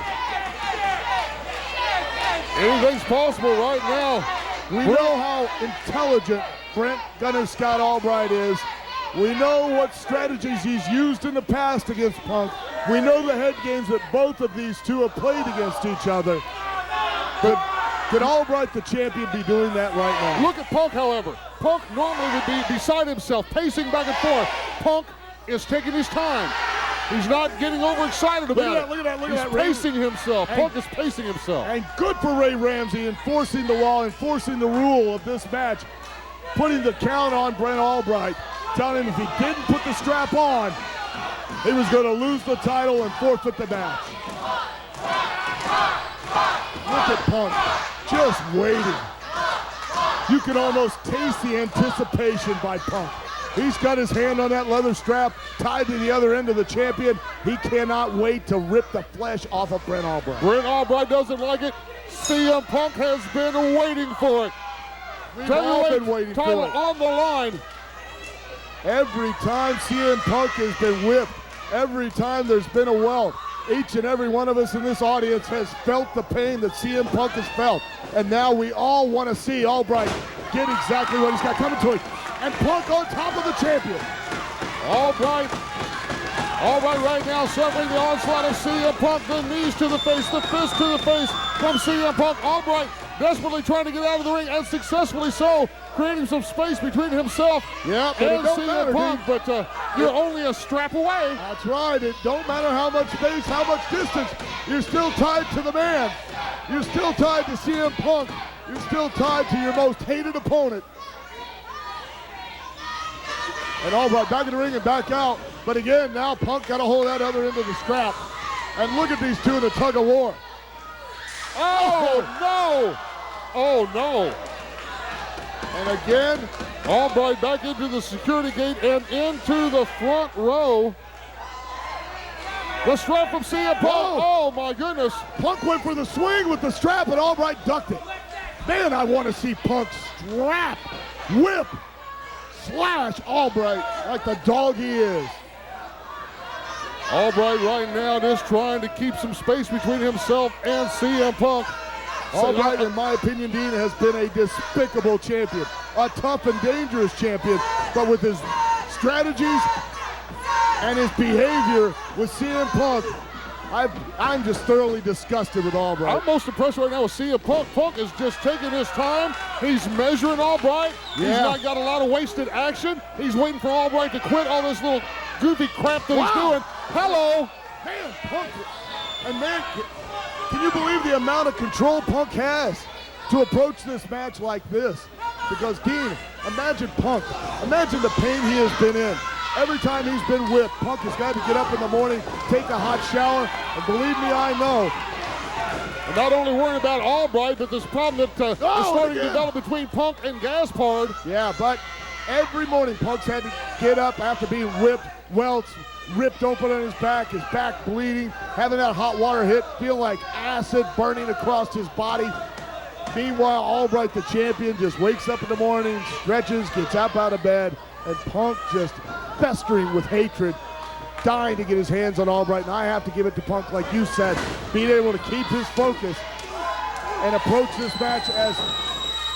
Anything's possible right now. We know how intelligent Brent Gunner Scott Albright is. We know what strategies he's used in the past against Punk. We know the head games that both of these two have played against each other. But could Albright, the champion, be doing that right now? Look at Punk, however. Punk normally would be beside himself, pacing back and forth. Punk is taking his time. He's not getting overexcited about it. Look at that. He's pacing himself. Punk is pacing himself. And good for Ray Ramsey enforcing the law, enforcing the rule of this match, putting the count on Brent Albright, telling him if he didn't put the strap on, he was going to lose the title and forfeit the match. Look at Punk, just waiting. You can almost taste the anticipation by Punk. He's got his hand on that leather strap, tied to the other end of the champion. He cannot wait to rip the flesh off of Brent Albright. Brent Albright doesn't like it. CM Punk has been waiting for it. We've all been waiting for title it. on the line. Every time CM Punk has been whipped, every time there's been a welt, each and every one of us in this audience has felt the pain that CM Punk has felt. And now we all want to see Albright get exactly what he's got coming to him. And Punk on top of the champion. Albright right now suffering the onslaught of CM Punk. The knees to the face, the fist to the face from CM Punk. Albright desperately trying to get out of the ring, and successfully so, creating some space between himself and CM Punk. But you're only a strap away. That's right. It don't matter how much space, how much distance. You're still tied to the man. You're still tied to CM Punk. You're still tied to your most hated opponent. And Albright back in the ring and back out. But again, now Punk got a hold of that other end of the strap. And look at these two in a tug of war. Oh, no! Oh, no. And again, Albright back into the security gate and into the front row. The strap from CM Punk. Oh, my goodness. Punk went for the swing with the strap, and Albright ducked it. Man, I want to see Punk strap, whip, slash Albright like the dog he is. Albright right now just trying to keep some space between himself and CM Punk. Albright, in my opinion, Dean, has been a despicable champion, a tough and dangerous champion, but with his strategies and his behavior with CM Punk, I'm just thoroughly disgusted with Albright. I'm most impressed right now with CM Punk. Punk is just taking his time. He's measuring Albright. He's not got a lot of wasted action. He's waiting for Albright to quit all this little goofy crap that he's doing. Hello. Man, Punk. And man, Can you believe the amount of control Punk has to approach this match like this? Because, Dean, imagine Punk. Imagine the pain he has been in. Every time he's been whipped, Punk has got to get up in the morning, take a hot shower, and believe me, I know. And not only worrying about Albright, but this problem that is starting to develop between Punk and Gaspard. Yeah, but every morning Punk's had to get up after being whipped, welts, ripped open on his back bleeding, having that hot water hit, feel like acid burning across his body. Meanwhile, Albright, the champion, just wakes up in the morning, stretches, gets up out of bed, and Punk just festering with hatred, dying to get his hands on Albright. And I have to give it to Punk, like you said, being able to keep his focus and approach this match as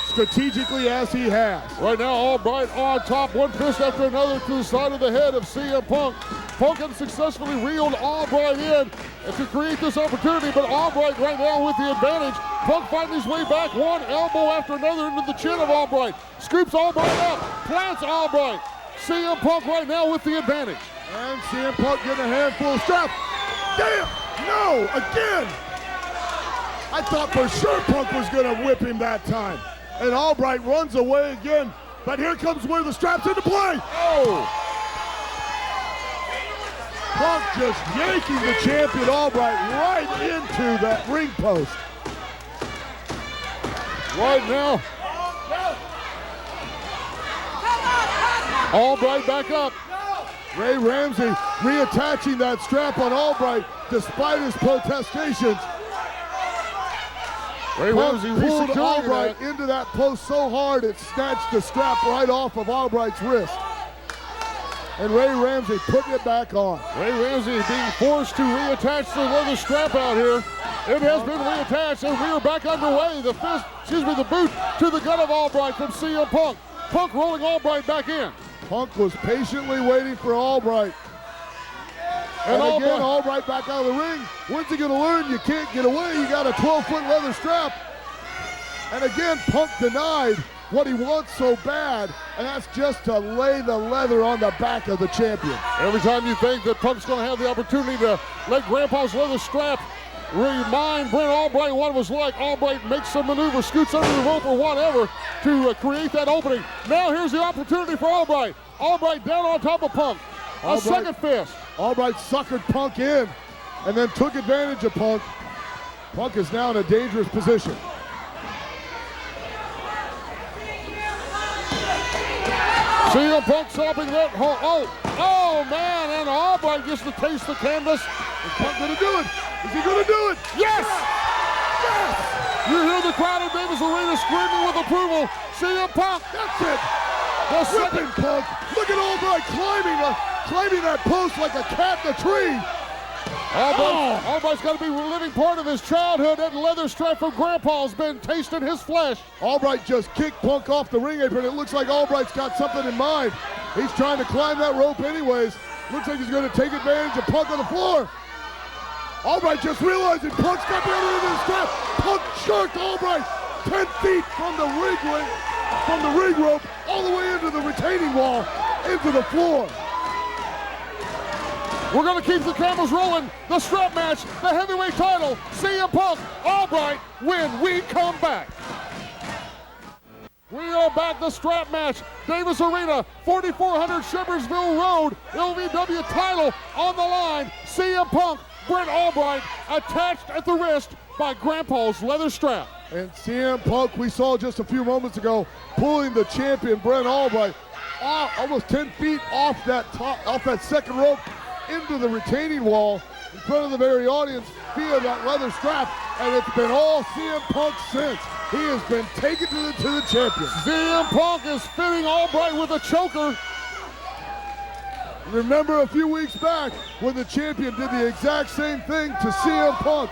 strategically as he has. Right now, Albright on top, one fist after another to the side of the head of CM Punk. Punk has successfully reeled Albright in to create this opportunity, but Albright right now with the advantage. Punk fighting his way back, one elbow after another into the chin of Albright. Scoops Albright up, plants Albright. CM Punk right now with the advantage. And CM Punk getting a handful of strap. Damn! No! Again! I thought for sure Punk was going to whip him that time. And Albright runs away again. But here comes where the strap's into play. Oh! Punk just yanking the champion Albright right into that ring post. Right now. Albright back up. Ray Ramsey reattaching that strap on Albright despite his protestations. Ray Ramsey pulled Albright into that post so hard it snatched the strap right off of Albright's wrist. And Ray Ramsey putting it back on. Ray Ramsey being forced to reattach the leather strap out here. It has been reattached and we are back underway. The boot to the gut of Albright from CM Punk. Punk rolling Albright back in. Punk was patiently waiting for Albright. And again, Albright back out of the ring. When's he gonna learn you can't get away? You got a 12-foot leather strap. And again, Punk denied what he wants so bad, and that's just to lay the leather on the back of the champion. Every time you think that Punk's gonna have the opportunity to let Grandpa's leather strap remind Brent Albright what it was like, Albright makes some maneuver, scoots under the rope or whatever to create that opening. Now here's the opportunity for Albright. Albright down on top of Punk. A second fist. Albright suckered Punk in and then took advantage of Punk. Punk is now in a dangerous position. CM Punk stopping that. Oh man, and Albright gets to taste the canvas. Is Punk gonna do it? Is he gonna do it? Yes! Yes! You hear the crowd in Davis Arena screaming with approval. CM Punk. That's it. The second Punk. Look at Albright climbing that post like a cat in a tree. Albright's got to be reliving part of his childhood. That leather strap from Grandpa's been tasting his flesh. Albright just kicked Punk off the ring apron. It looks like Albright's got something in mind. He's trying to climb that rope anyways. Looks like he's going to take advantage of Punk on the floor. Albright just realizing Punk's got the other end of the strap. Punk jerked Albright 10 feet from the ring rope all the way into the retaining wall, into the floor. We're going to keep the cameras rolling. The strap match, the heavyweight title, CM Punk, Albright, when we come back. We are back, the strap match, Davis Arena, 4400 Shepherdsville Road, OVW title on the line. CM Punk, Brent Albright, attached at the wrist by Grandpa's leather strap. And CM Punk, we saw just a few moments ago, pulling the champion Brent Albright almost 10 feet off that second rope into the retaining wall in front of the very audience via that leather strap, and it's been all CM Punk since. He has been taken to the champion. CM Punk is fitting Albright with a choker. Remember a few weeks back when the champion did the exact same thing to CM Punk,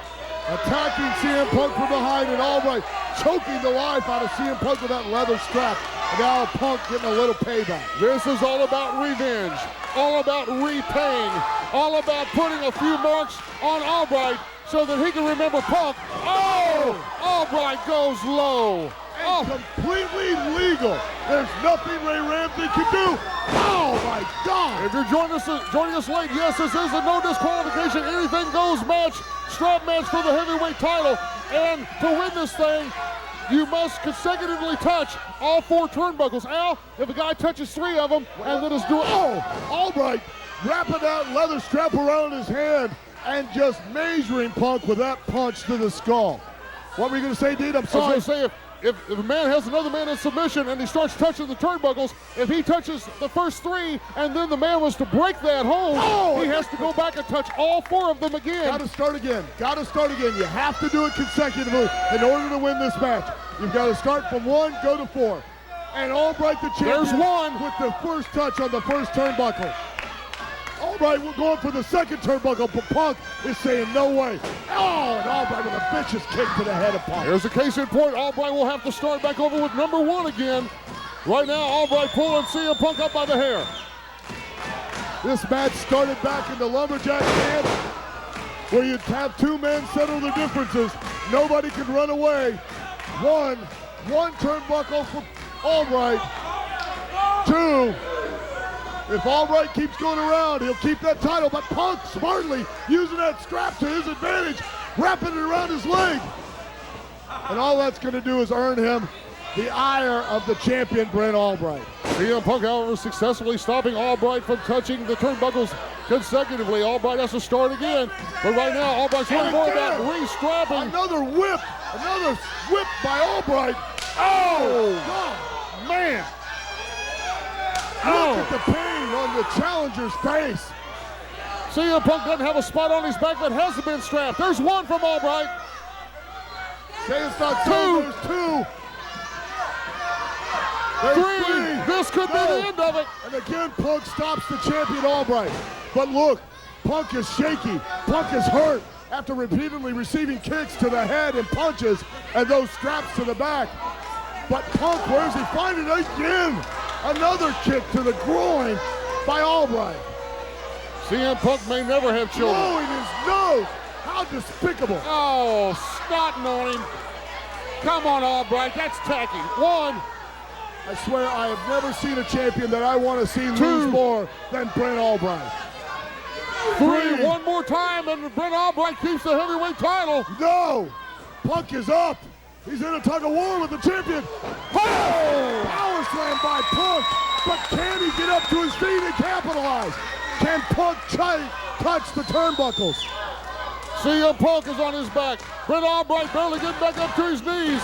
attacking CM Punk from behind and Albright choking the life out of CM Punk with that leather strap. And now Punk getting a little payback. This is all about revenge, all about repaying, all about putting a few marks on Albright so that he can remember Punk. Oh! Albright goes low. And completely legal. There's nothing Ray Ramsey can do. Oh my God! If you're joining us late, yes, this is a no disqualification, anything goes match. strap match for the heavyweight title. And to win this thing, you must consecutively touch all 4 turnbuckles. Al, if a guy touches 3 of them, and then it's doing... Oh, Albright wrapping that leather strap around his hand and just measuring Punk with that punch to the skull. What were you going to say, Dean? I'm sorry. I was going to say, if a man has another man in submission and he starts touching the turnbuckles, if he touches the first 3 and then the man was to break that hold, he has to go back and touch all 4 of them again. Got to start again. Got to start again. You have to do it consecutively in order to win this match. You've got to start from 1, go to 4. And Albright the champion. There's 1 with the first touch on the first turnbuckle. Albright, we're going for the second turnbuckle, but Punk is saying no way. Oh, and Albright with a vicious kick to the head of Punk. There's a case in point. Albright will have to start back over with number 1 again. Right now, Albright pulling CM Punk up by the hair. This match started back in the lumberjack camp, where you'd have 2 men settle their differences. Nobody can run away. One turnbuckle for Albright. 2. If Albright keeps going around, he'll keep that title, but Punk smartly using that strap to his advantage, wrapping it around his leg. And all that's going to do is earn him the ire of the champion, Brent Albright. CM Punk, however, successfully stopping Albright from touching the turnbuckles consecutively. Albright has to start again, but right now, Albright's worried more about re-strapping. Another whip by Albright. Oh, man. Look at the pain on the challenger's face. CM Punk doesn't have a spot on his back that hasn't been strapped. There's 1 from Albright. Say it's not 2. There's 2. There's 3. This could be the end of it. And again, Punk stops the champion Albright. But look, Punk is shaky. Punk is hurt after repeatedly receiving kicks to the head and punches and those straps to the back. But Punk, where's he finding it again? Another kick to the groin by Albright. CM Punk may never have children. Blowing his nose. How despicable. Oh, snotting on him. Come on, Albright, that's tacky. 1. I swear I have never seen a champion that I want to see lose more than Brent Albright. 3. 1 more time, and Brent Albright keeps the heavyweight title. No! Punk is up. He's in a tug of war with the champion. Oh! Power slam by Punk. But can he get up to his feet and capitalize? Can Punk touch the turnbuckles? CM Punk is on his back. Brent Albright barely getting back up to his knees.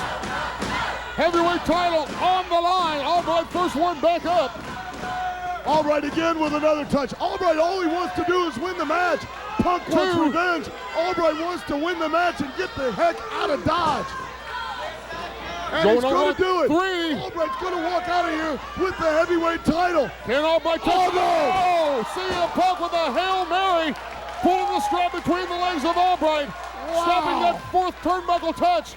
Heavyweight title on the line. Albright first one back up. Albright again with another touch. Albright, all he wants to do is win the match. Punk wants revenge. Albright wants to win the match and get the heck out of Dodge. And he's going to do it. 3. Albright's going to walk out of here with the heavyweight title. Can Albright touch it? Oh, CM Punk with a Hail Mary, pulling the strap between the legs of Albright, stopping that 4th turnbuckle touch.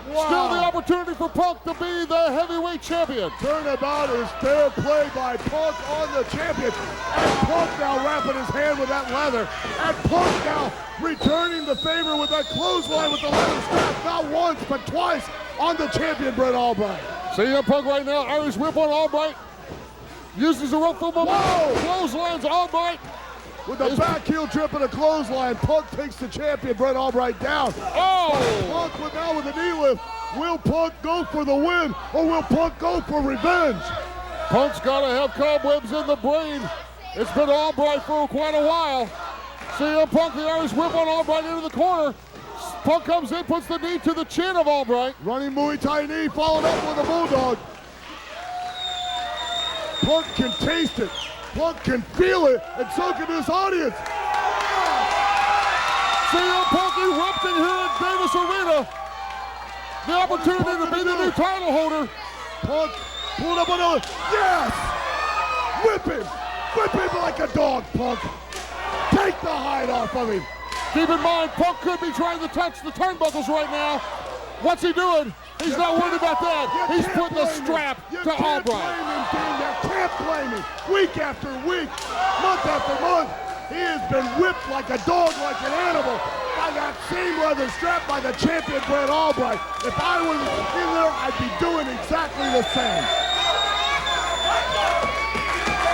Still the opportunity for Punk to be the heavyweight champion. Turnabout is fair play by Punk on the champion. And Punk now wrapping his hand with that leather. And Punk now returning the favor with that clothesline with the leather strap. Not once, but twice on the champion, Brent Albright. CM Punk right now, Irish whip on Albright. Uses the rope for momentum. Clotheslines Albright. With the back heel trip and a clothesline, Punk takes the champion, Brent Albright, down. Punk with a knee lift. Will Punk go for the win, or will Punk go for revenge? Punk's got to have cobwebs in the brain. It's been Albright for quite a while. CM Punk, the Irish whip on Albright into the corner. Punk comes in, puts the knee to the chin of Albright. Running Muay Thai knee, followed up with a bulldog. Punk can taste it. Punk can feel it, and so can this audience. CM Punk erupting here at Davis Arena. The opportunity to be the new title holder. Punk pulling up another. Yes! Whip him! Whip him like a dog, Punk. Take the hide off of him. Keep in mind, Punk could be trying to touch the turnbuckles right now. What's he doing? He's not worried about that. He's putting the strap to Albright. You can't blame him. Week after week, month after month, he has been whipped like a dog, like an animal, by that same leather strap by the champion, Brent Albright. If I was in there, I'd be doing exactly the same.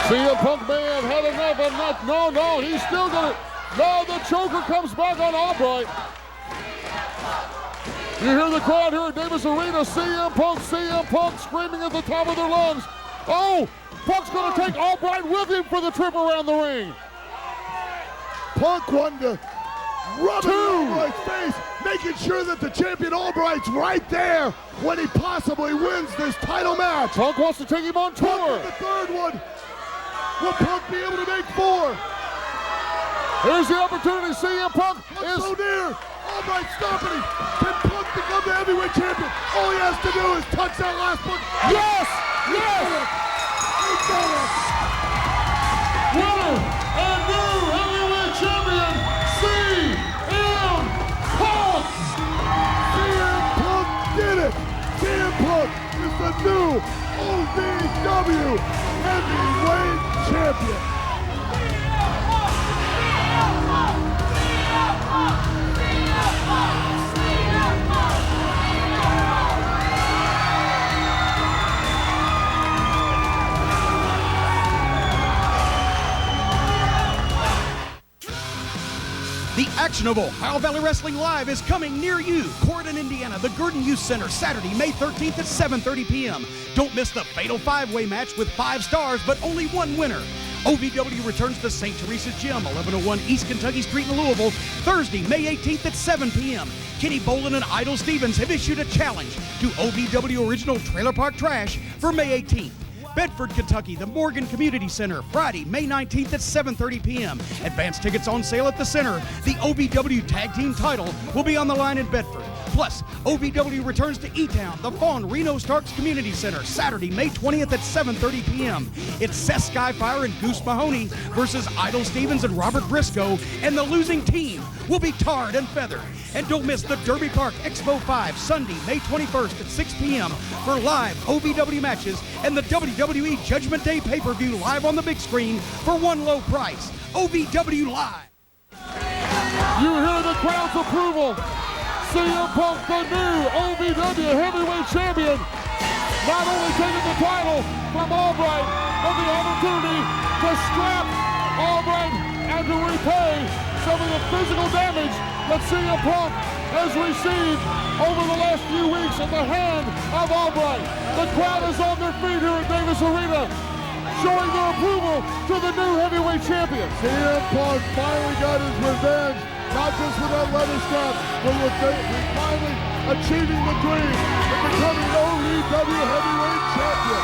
CM Punk may have had enough. No, he's still going to. No, the choker comes back on Albright. You hear the crowd here at Davis Arena. CM Punk screaming at the top of their lungs. Oh, Punk's going to take Albright with him for the trip around the ring. Punk wanted to rub it in Albright's face, making sure that the champion Albright's right there when he possibly wins this title match. Punk wants to take him on tour. Punk the third one. Will Punk be able to make 4? Here's the opportunity. CM Punk is so near. Albright stopping him. Can Punk become the heavyweight champion? All he has to do is touch that last Punk. Yes! Yes! He did it. Winner and new heavyweight champion, CM Punk! CM Punk did it. CM Punk is the new OVW heavyweight champion. The actionable Ohio Valley Wrestling Live is coming near you. Corydon, Indiana, the Gurdon Youth Center, Saturday, May 13th at 7:30 p.m. Don't miss the fatal 5-way match with 5 stars, but only 1 winner. OVW returns to St. Teresa's Gym, 1101 East Kentucky Street in Louisville, Thursday, May 18th at 7 p.m. Kenny Bolin and Idol Stevens have issued a challenge to OVW Original Trailer Park Trash for May 18th. Bedford, Kentucky, the Morgan Community Center, Friday, May 19th at 7:30 p.m. Advance tickets on sale at the center. The OVW Tag Team title will be on the line in Bedford. Plus, OVW returns to E-Town, the Fawn Reno Starks Community Center, Saturday, May 20th at 7:30 p.m. It's Seth Skyfire and Goose Mahoney versus Idol Stevens and Robert Briscoe, and the losing team will be tarred and feathered. And don't miss the Derby Park Expo 5, Sunday, May 21st at 6 p.m. for live OVW matches and the WWE Judgment Day pay-per-view live on the big screen for one low price. OVW Live. You hear the crowd's approval. CM Punk, the new OVW heavyweight champion, not only taking the title from Albright, but the opportunity to strap Albright and to repay some of the physical damage that CM Punk has received over the last few weeks at the hand of Albright. The crowd is on their feet here at Davis Arena, showing their approval to the new heavyweight champion. CM Punk finally got his revenge, not just with that leather strap, but with finally achieving the dream of becoming OVW heavyweight champion.